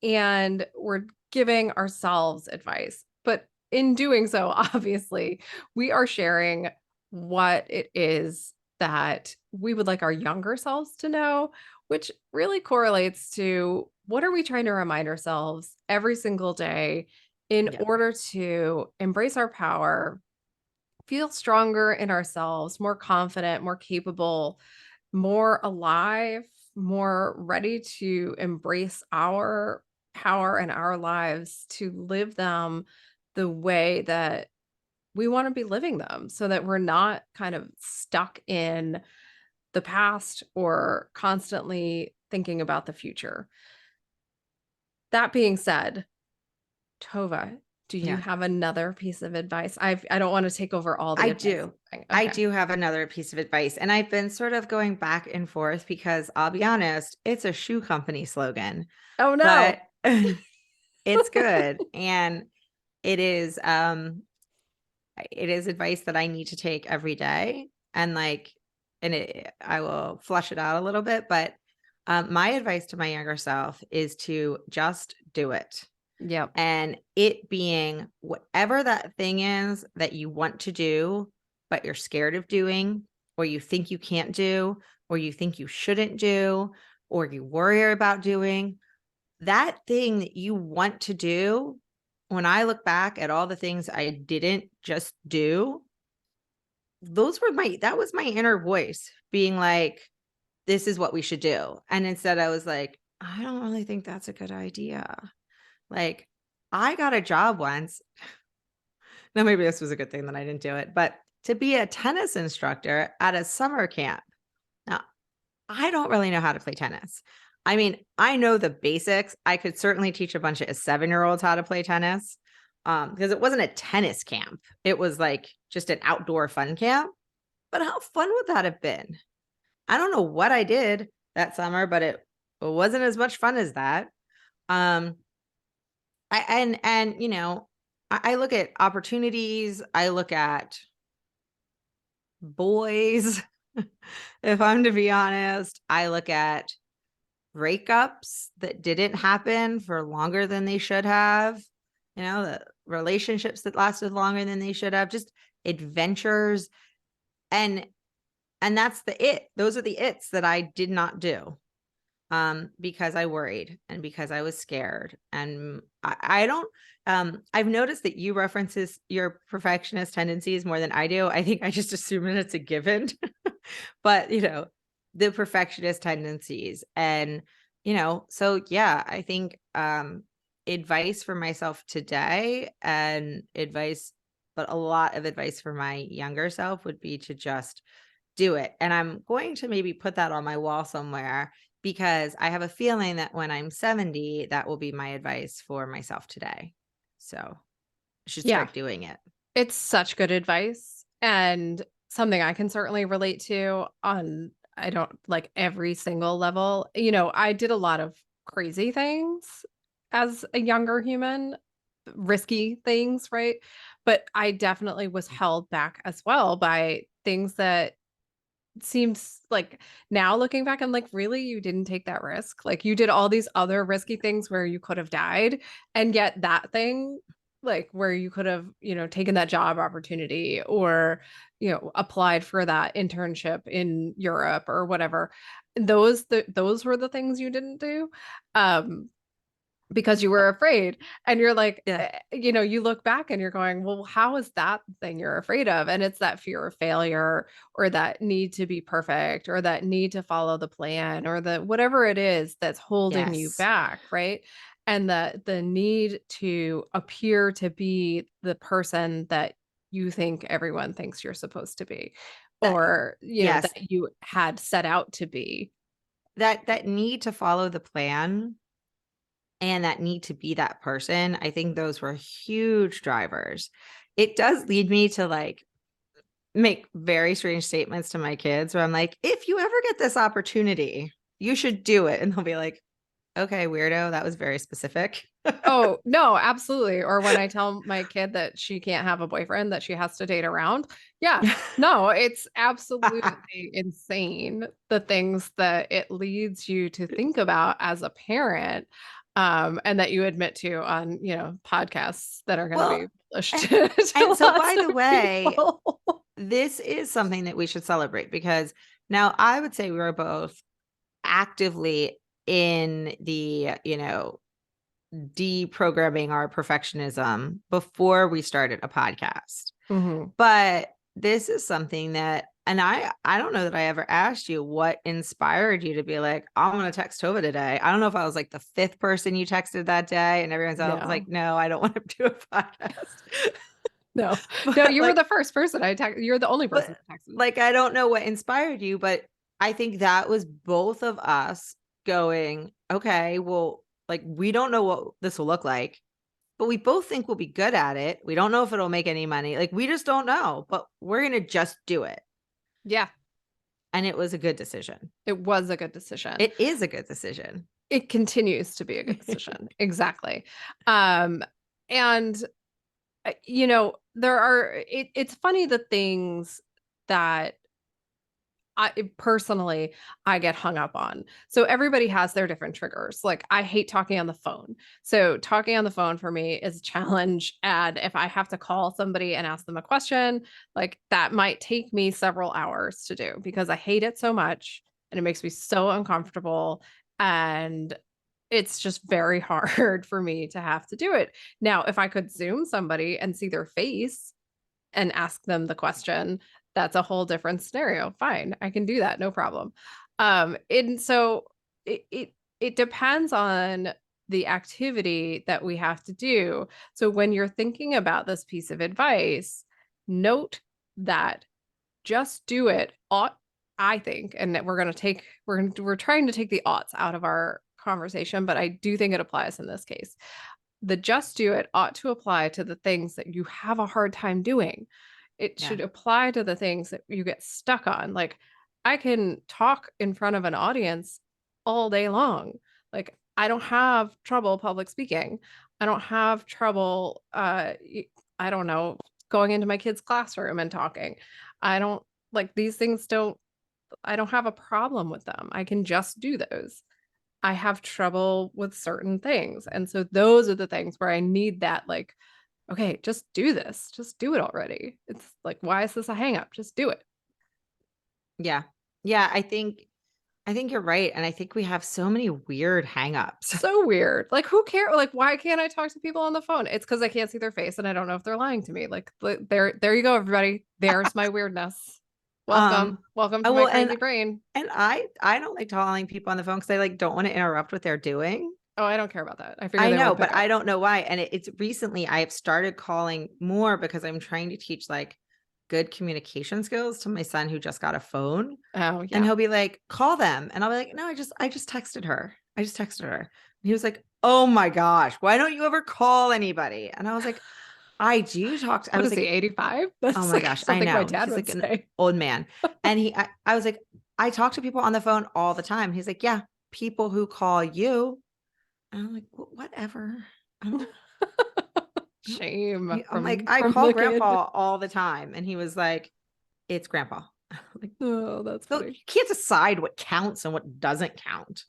and we're giving ourselves advice. But in doing so, obviously, we are sharing what it is that we would like our younger selves to know, which really correlates to what are we trying to remind ourselves every single day in Yeah. order to embrace our power, feel stronger in ourselves, more confident, more capable, more alive, more ready to embrace our power and our lives to live them the way that we want to be living them so that we're not kind of stuck in the past or constantly thinking about the future. That being said, Tova, do you Yeah. have another piece of advice? I don't want to take over all the I advice. do. I Okay. do have another piece of advice, and I've been sort of going back and forth because I'll be honest, it's a shoe company slogan, Oh no. but it's good. And it is it is advice that I need to take every day. And like, and I will flush it out a little bit, but my advice to my younger self is to just do it. Yep. And it being whatever that thing is that you want to do, but you're scared of doing, or you think you can't do, or you think you shouldn't do, or you worry about doing, that thing that you want to do. When I look back at all the things I didn't just do, that was my inner voice being like, this is what we should do. And instead I was like, I don't really think that's a good idea. Like, I got a job once. Now, maybe this was a good thing that I didn't do it, but to be a tennis instructor at a summer camp. Now, I don't really know how to play tennis. I mean, I know the basics. I could certainly teach a bunch of 7-year-olds how to play tennis because it wasn't a tennis camp. It was like just an outdoor fun camp. But how fun would that have been? I don't know what I did that summer, but it wasn't as much fun as that. Um, and I look at opportunities, I look at boys, if I'm to be honest, I look at breakups that didn't happen for longer than they should have, the relationships that lasted longer than they should have, just adventures. And that's those are the its that I did not do. Because I worried and because I was scared. And I don't, I've noticed that you references your perfectionist tendencies more than I do. I think I just assume that it's a given, but the perfectionist tendencies and, so yeah, I think, advice for myself today and but a lot of advice for my younger self would be to just do it. And I'm going to maybe put that on my wall somewhere because I have a feeling that when I'm 70, that will be my advice for myself today. So I should Yeah. start doing it. It's such good advice and something I can certainly relate to on I don't like every single level. I did a lot of crazy things as a younger human, risky things, right? But I definitely was held back as well by things that seems like now looking back, I'm like, really? You didn't take that risk? Like you did all these other risky things where you could have died, and yet that thing, like where you could have, taken that job opportunity or, applied for that internship in Europe or whatever. Those were the things you didn't do. Um, because you were afraid and you're like Yeah. you look back and you're going, well, how is that the thing you're afraid of? And it's that fear of failure or that need to be perfect or that need to follow the plan or the whatever it is that's holding you Yes. back, right? And the need to appear to be the person that you think everyone thinks you're supposed to be That or yes. that you had set out to be. That need to follow the plan and that need to be that person. I think those were huge drivers. It does lead me to like make very strange statements to my kids where I'm like, if you ever get this opportunity, you should do it. And they'll be like, okay, weirdo. That was very specific. Oh, no, absolutely. Or when I tell my kid that she can't have a boyfriend, that she has to date around. Yeah. No, it's absolutely insane the things that it leads you to think about as a parent. And that you admit to on, podcasts that are going to be Well, published and to so lots by of the way, people. this is something that we should celebrate because now I would say we were both actively in the, deprogramming our perfectionism before we started a podcast. Mhm. But this is something that, and I don't know that I ever asked you what inspired you to be like, I'm gonna text Tova today. I don't know if I was like the fifth person you texted that day, and everyone's else was No, like, no, I don't want to do a podcast. no, no, but you were like, the first person I text. You're the only person but I texted. like, I don't know what inspired you, but I think that was both of us going, okay, well, like we don't know what this will look like, but we both think we'll be good at it. We don't know if it'll make any money. Like we just don't know, but we're going to just do it. Yeah, And it was a good decision. it was a good decision. It is a good decision. It continues to be a good decision. Exactly. Um, and it's funny the things that I get hung up on. So everybody has their different triggers. Like I hate talking on the phone. So talking on the phone for me is a challenge. And if I have to call somebody and ask them a question, like that might take me several hours to do because I hate it so much and it makes me so uncomfortable. And it's just very hard for me to have to do it. Now, if I could Zoom somebody and see their face and ask them the question, that's a whole different scenario. Fine, I can do that, no problem. And so it depends on the activity that we have to do. So when you're thinking about this piece of advice, note that just do it ought, I think, and that we're trying to take the oughts out of our conversation, but I do think it applies in this case. The just do it ought to apply to the things that you have a hard time doing. It Yeah. should apply to the things that you get stuck on. Like I can talk in front of an audience all day long. Like I don't have trouble public speaking. I don't have trouble I don't know, going into my kid's classroom and talking. I don't like these things don't I don't have a problem with them. I can just do those. I have trouble with certain things. And so those are the things where I need that, like, okay, just do this. Just do it already. It's like, why is this a hang up? Just do it. Yeah. Yeah. I think you're right. And I think we have so many weird hangups. So weird. Like, who cares? Like, why can't I talk to people on the phone? It's because I can't see their face and I don't know if they're lying to me. Like, there you go, everybody. There's my weirdness. um, Welcome to my well, crazy brain. and I don't like calling people on the phone because I like don't want to interrupt what they're doing. Oh, I don't care about that. I figure I they know, won't but pick I up. don't know why. And it's recently I have started calling more because I'm trying to teach like good communication skills to my son who just got a phone. Oh, And yeah. he'll be like, call them. And I'll be like, no, I just texted her. I just texted her. And he was like, oh my gosh, why don't you ever call anybody? And I was like, I do talk to, I What was is he, like, 85? oh That's my like gosh, I something my know. dad He's would like an say. old man. And I was like, I talk to people on the phone all the time. He's like, yeah, people who call you. And I'm like, whatever. I don't, I don't Shame I'm like, from I from call the kid. grandpa all the time. And he was like, it's grandpa. Like, Oh, that's so funny. you can't decide what counts and what doesn't count.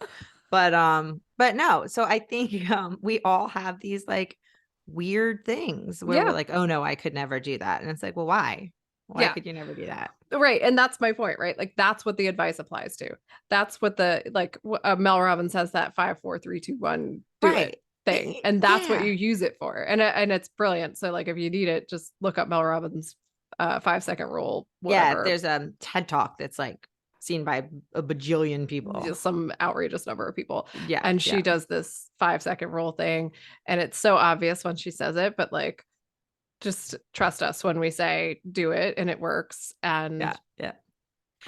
But no. So I think we all have these like weird things where we're Yeah. like, oh no, I could never do that. And it's like, well, why? Why Yeah. could you never do that? Right. And that's my point, right? Like that's what the advice applies to. That's what the like Mel Robbins has that 5 4 3 2 1 do it Right. thing. And that's what Yeah. you use it for. And it's brilliant. So like if you need it, just look up Mel Robbins 5 second rule, Yeah. whatever. There's a TED talk that's like seen by a bajillion people. Just some outrageous number of people. Yeah. And she Yeah. does this 5 second rule thing. And it's so obvious when she says it, but like just trust us when we say do it and it works and Yeah. Yeah.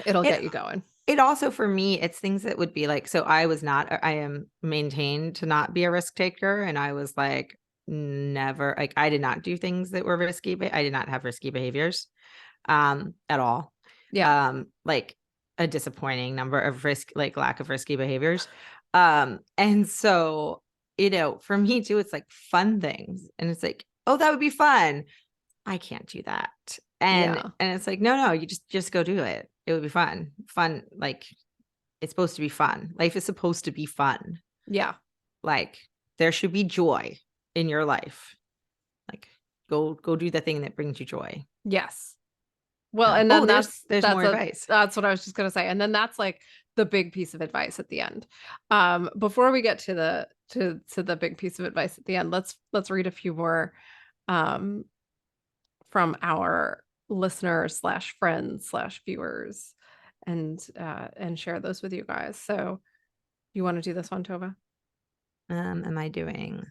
it'll It get you going. It also for me, it's things that would be like, so I am maintained to not be a risk taker. And I was like, never, like, I did not do things that were risky, but I did not have risky behaviors at all. Yeah. Like a disappointing number of like lack of risky behaviors. And so, for me too, it's like fun things. And it's like, oh, that would be fun. I can't do that. And Yeah. it's like, no, you just go do it. It would be fun. Fun, like it's supposed to be fun. Life is supposed to be fun. Yeah. Like there should be joy in your life. Like go do the thing that brings you joy. Yes. Well, and Oh, then there's more advice. that's what I was just gonna say. And then that's like the big piece of advice at the end. Before we get to the big piece of advice at the end, let's read a few more um from our listeners slash friends slash viewers and share those with you guys. So you want to do this one, Tova? Am I doing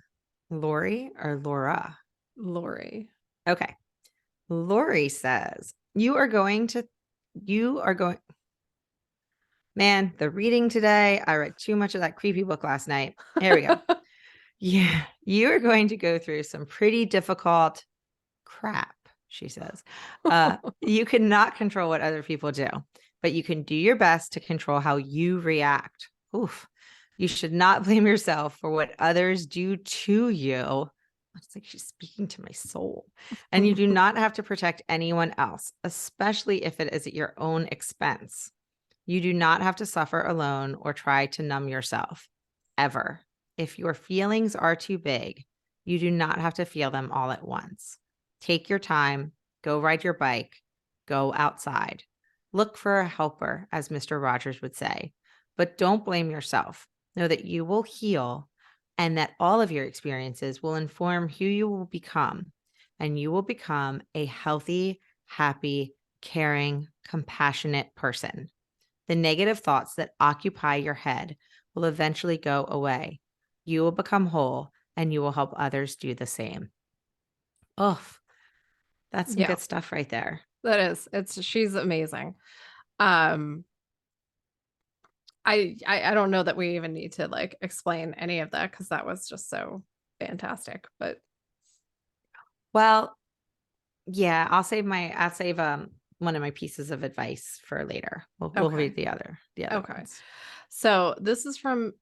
Lori or Laura? Lori. Okay. Lori says, you are going, man, the reading today. I read too much of that creepy book last night. Here we go. Yeah, you are going to go through some pretty difficult crap, she says. You cannot control what other people do, but you can do your best to control how you react. Oof. You should not blame yourself for what others do to you. It's like she's speaking to my soul. And you do not have to protect anyone else, especially if it is at your own expense. You do not have to suffer alone or try to numb yourself, ever. If your feelings are too big, you do not have to feel them all at once. Take your time, go ride your bike, go outside. Look for a helper, as Mr. Rogers would say, but don't blame yourself. Know that you will heal and that all of your experiences will inform who you will become, and you will become a healthy, happy, caring, compassionate person. The negative thoughts that occupy your head will eventually go away. You will become whole and you will help others do the same. Oh, that's some Yeah, good stuff right there. that is. She's amazing. Um I don't know that we even need to like explain any of that because that was just so fantastic. But Well, yeah, I'll save one of my pieces of advice for later. We'll okay. read the other Okay. ones. So this is from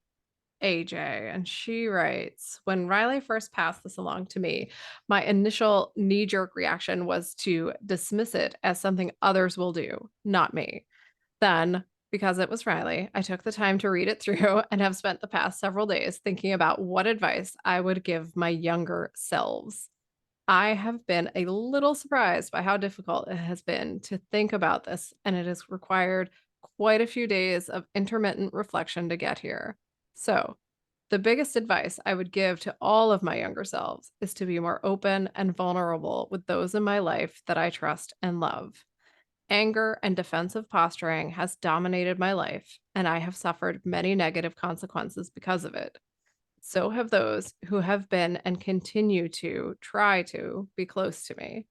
AJ, and she writes, when Riley first passed this along to me, my initial knee jerk reaction was to dismiss it as something others will do, not me. Then, because it was Riley, I took the time to read it through and have spent the past several days thinking about what advice I would give my younger selves. I have been a little surprised by how difficult it has been to think about this, and it has required quite a few days of intermittent reflection to get here. So, the biggest advice I would give to all of my younger selves is to be more open and vulnerable with those in my life that I trust and love. Anger and defensive posturing has dominated my life, and I have suffered many negative consequences because of it. So have those who have been and continue to try to be close to me.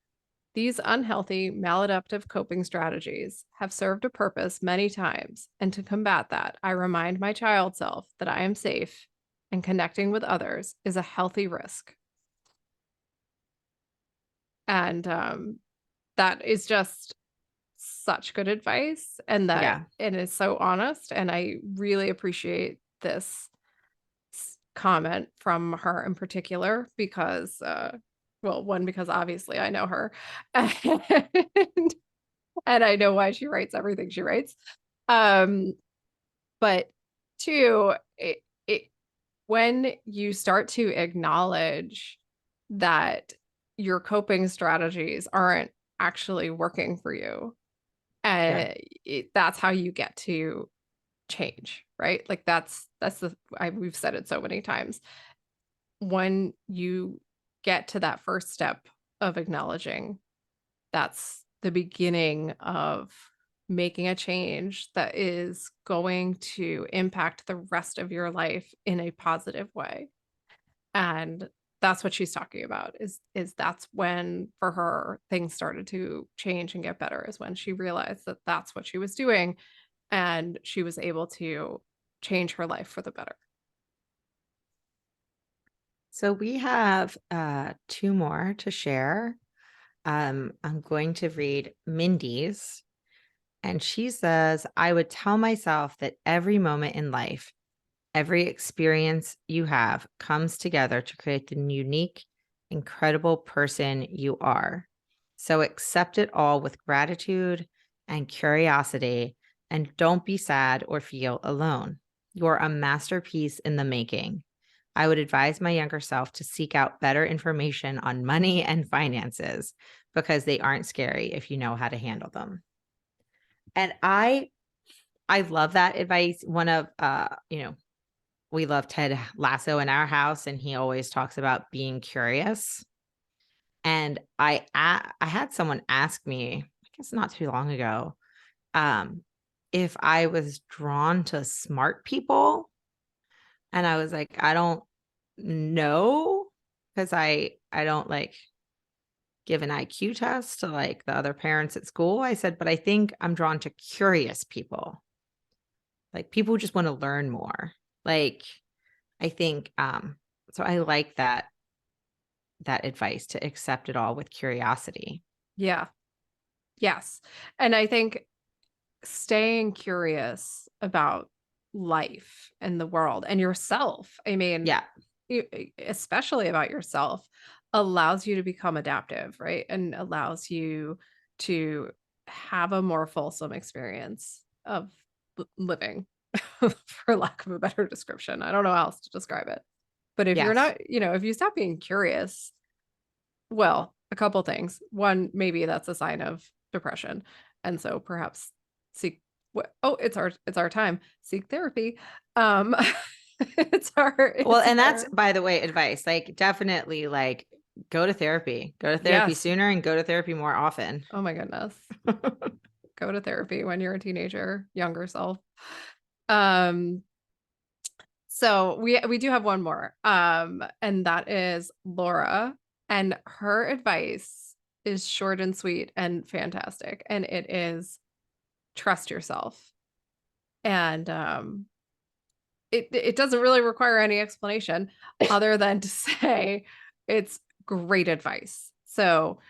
These unhealthy, maladaptive coping strategies have served a purpose many times, and to combat that, I remind my child self that I am safe and connecting with others is a healthy risk. And that is just such good advice, and that Yeah. it is so honest. And I really appreciate this comment from her in particular because well, one, because obviously I know her and, and I know why she writes everything she writes. Um but two, it when you start to acknowledge that your coping strategies aren't actually working for you, Yeah. and that's how you get to change, right? Like we've said it so many times. When you get to that first step of acknowledging, that's the beginning of making a change that is going to impact the rest of your life in a positive way. And that's what she's talking about, is that's when for her things started to change and get better, is when she realized that that's what she was doing, and she was able to change her life for the better. So we have two more to share. I'm going to read Mindy's. And she says, I would tell myself that every moment in life Every experience you have comes together to create the unique, incredible person you are. So accept it all with gratitude and curiosity, and don't be sad or feel alone. You're a masterpiece in the making. I would advise my younger self to seek out better information on money and finances because they aren't scary if you know how to handle them. And I love that advice. One of we love Ted Lasso in our house, and he always talks about being curious. And I had someone ask me, I guess not too long ago, um, if I was drawn to smart people, and I was like, I don't know, because I don't like give an IQ test to like the other parents at school. I said, but I think I'm drawn to curious people, like people who just want to learn more. Like I think so I like that advice to accept it all with curiosity. Yeah. Yes. And I think staying curious about life and the world and yourself, I mean, Yeah. especially about yourself, allows you to become adaptive, right? And allows you to have a more fulsome experience of living, for lack of a better description. I don't know how else to describe it. But if you're Yes. not, if you stop being curious, well, a couple things. One, maybe that's a sign of depression. And so perhaps seek what oh, it's our time. Seek therapy. Um Well, it's and that's, our by the way, advice. Like definitely like go to therapy. Go to therapy yes. sooner and go to therapy more often. Oh my goodness. Go to therapy when you're a teenager, younger self. Um so we do have one more. And that is Laura, and her advice is short and sweet and fantastic, and it is trust yourself. And it doesn't really require any explanation other than to say it's great advice. So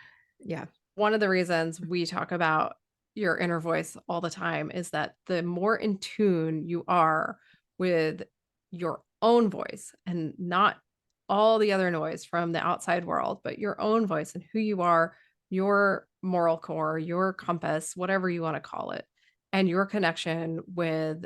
Yeah. one of the reasons we talk about your inner voice all the time is that the more in tune you are with your own voice and not all the other noise from the outside world, but your own voice and who you are, your moral core, your compass, whatever you want to call it, and your connection with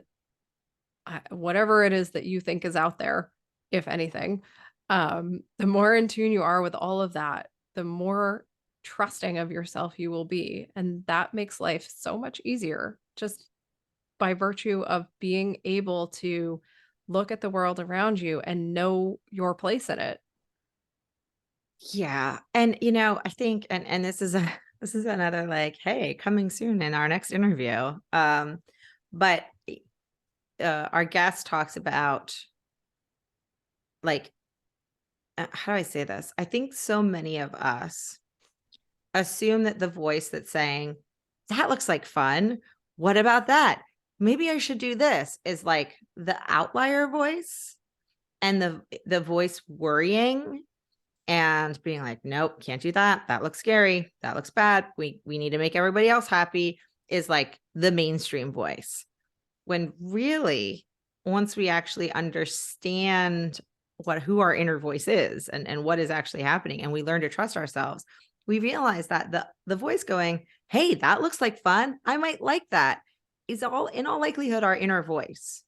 whatever it is that you think is out there, if anything, the more in tune you are with all of that, the more trusting of yourself you will be. And that makes life so much easier just by virtue of being able to look at the world around you and know your place in it. Yeah. And I think and this is a this is another like, hey, coming soon in our next interview. But our guest talks about like how do I say this? I think so many of us assume that the voice that's saying, "That looks like fun. What about that? Maybe I should do this," is like the outlier voice, and the voice worrying and being like, "Nope, can't do that. That looks scary. That looks bad. We need to make everybody else happy," is like the mainstream voice. When really, once we actually understand who our inner voice is and what is actually happening, and we learn to trust ourselves, we realize that the voice going, "Hey, that looks like fun. I might like that," is all in all likelihood our inner voice.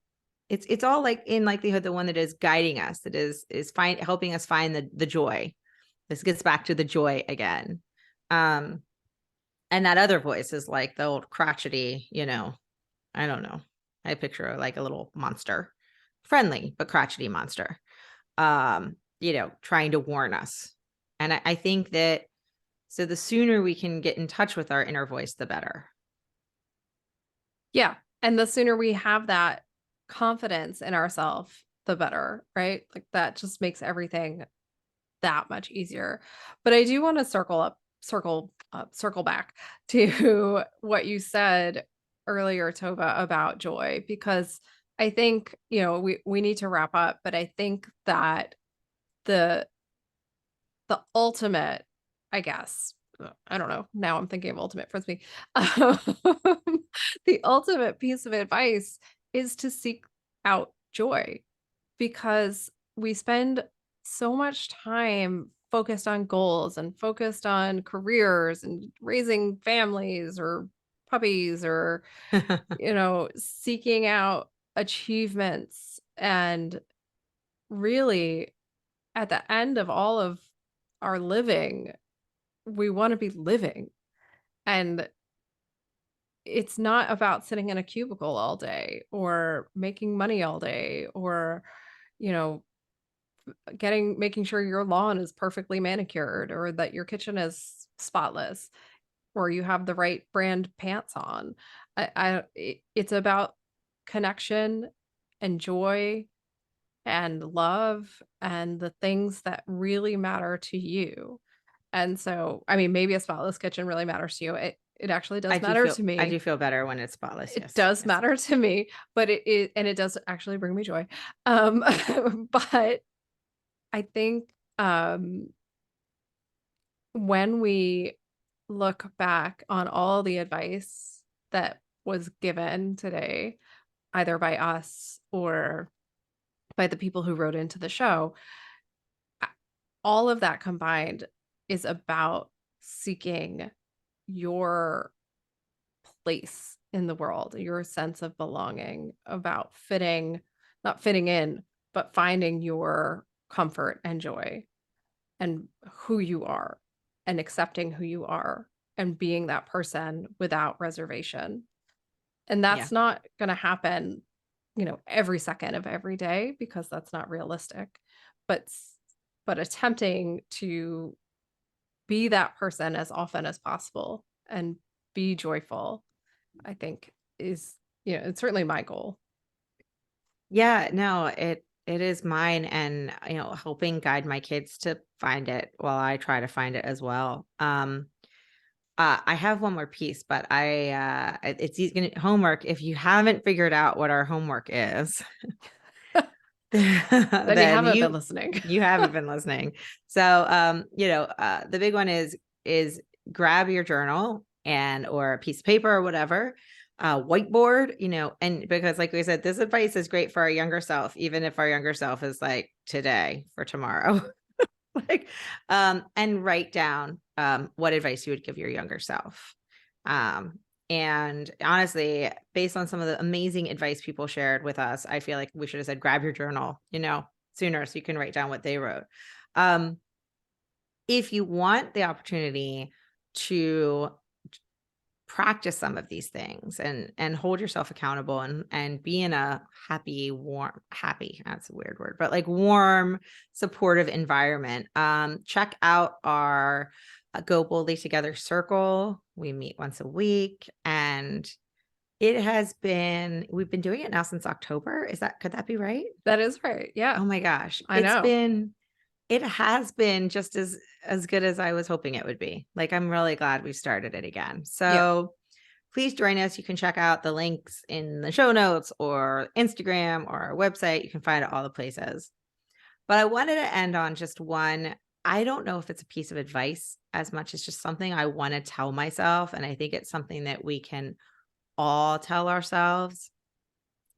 It's all like in likelihood the one that is guiding us, that is helping us find the joy. This gets back to the joy again. Um, and that other voice is like the old crotchety, I don't know. I picture like a little monster, friendly but crotchety monster, trying to warn us. And I think that so the sooner we can get in touch with our inner voice, the better. Yeah. And the sooner we have that confidence in ourselves, the better, right? Like that just makes everything that much easier. But I do want to circle back to what you said earlier, Tova, about joy, because I think, we need to wrap up, but I think that the the ultimate, I guess, I don't know. Now I'm thinking of ultimate frisbee. Um, the ultimate piece of advice is to seek out joy. because we spend so much time focused on goals and focused on careers and raising families or puppies or, seeking out achievements. And really, at the end of all of our living, we want to be living. And it's not about sitting in a cubicle all day or making money all day or, you know, making sure your lawn is perfectly manicured or that your kitchen is spotless or you have the right brand pants on. It's about connection and joy and love and the things that really matter to you. And so, I mean, maybe a spotless kitchen really matters to you. It actually does matter to I do me. feel better when it's spotless, It yes, does yes. matter to me, but it does actually bring me joy. But I think, when we look back on all the advice that was given today, either by us or by the people who wrote into the show, a all of that combined is about seeking your place in the world, your sense of belonging, about not fitting in, but finding your comfort and joy and who you are and accepting who you are and being that person without reservation. And Yeah. that's not going to happen, every second of every day because that's not realistic. But but attempting to be that person as often as possible and be joyful, I think is, it's certainly my goal. Yeah, no, it is mine and, helping guide my kids to find it while I try to find it as well. I have one more piece, but it's homework. If you haven't figured out what our homework is, Then you then haven't been you listening. you haven't been listening. So, the big one is grab your journal and or a piece of paper or whatever, whiteboard, and because like we said, this advice is great for our younger self, even if our younger self is like today for tomorrow. Like, and write down what advice you would give your younger self. Um, and honestly, based on some of the amazing advice people shared with us, I feel like we should have said, grab your journal, sooner so you can write down what they wrote. Um, if you want the opportunity to practice some of these things and hold yourself accountable and be in a happy, that's a weird word, but like warm, supportive environment, check out our Go Boldly Together circle. We meet once a week and we've been doing it now since October. Could that be right? That is right. Yeah, Oh my gosh, I know. it has been just as good as I was hoping it would be. Like, I'm really glad we started it again. Yeah. So please join us. You can check out the links in the show notes or Instagram or our website. You can find it all the places. But I wanted to end on just one. I don't know if it's a piece of advice as much as just something I want to tell myself. And I think it's something that we can all tell ourselves.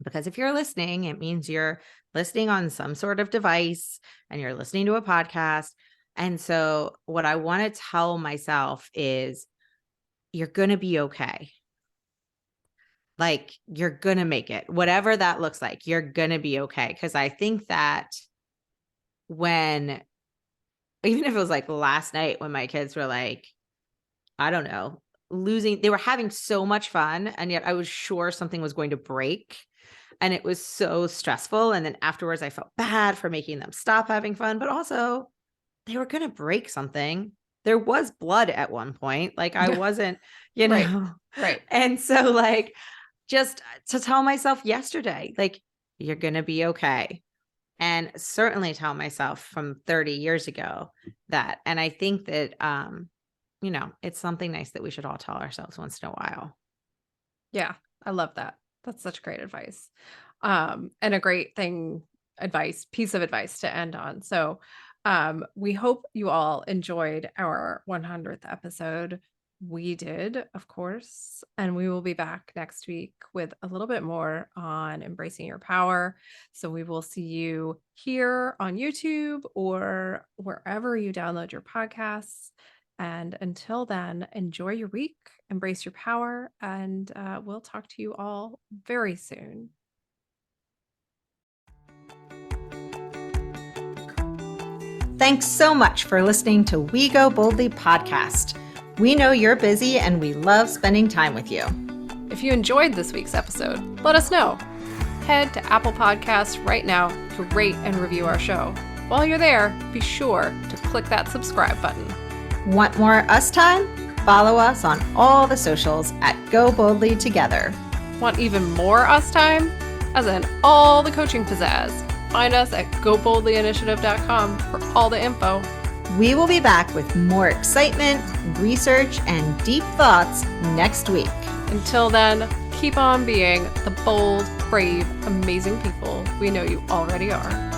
Because if you're listening, it means you're listening on some sort of device and you're listening to a podcast. And so, what I want to tell myself is you're going to be okay. Like, you're going to make it, whatever that looks like, you're going to be okay. Cause I think that when, even if it was like last night when my kids were like, I don't know, they were having so much fun. And yet I was sure something was going to break. And it was so stressful. And then afterwards, I felt bad for making them stop having fun, but also they were going to break something. There was blood at one point. Like, I wasn't, Right. Right. and so, like, just to tell myself yesterday, like, you're going to be okay. And certainly tell myself from 30 years ago that. And I think that, it's something nice that we should all tell ourselves once in a while. Yeah, I love that. That's such great advice. And a great piece of advice to end on. So, we hope you all enjoyed our 100th episode. We did, of course. And we will be back next week with a little bit more on embracing your power. So we will see you here on YouTube or wherever you download your podcasts. And until then, enjoy your week, embrace your power, and we'll talk to you all very soon. Thanks so much for listening to We Go Boldly podcast. We know you're busy and we love spending time with you. If you enjoyed this week's episode, let us know. Head to Apple Podcasts right now to rate and review our show. While you're there, be sure to click that subscribe button. Want more us time? Follow us on all the socials at Go Boldly Together. Want even more us time? As in all the coaching pizzazz. Find us at goboldlyinitiative.com for all the info. We will be back with more excitement, research, and deep thoughts next week. Until then, keep on being the bold, brave, amazing people we know you already are.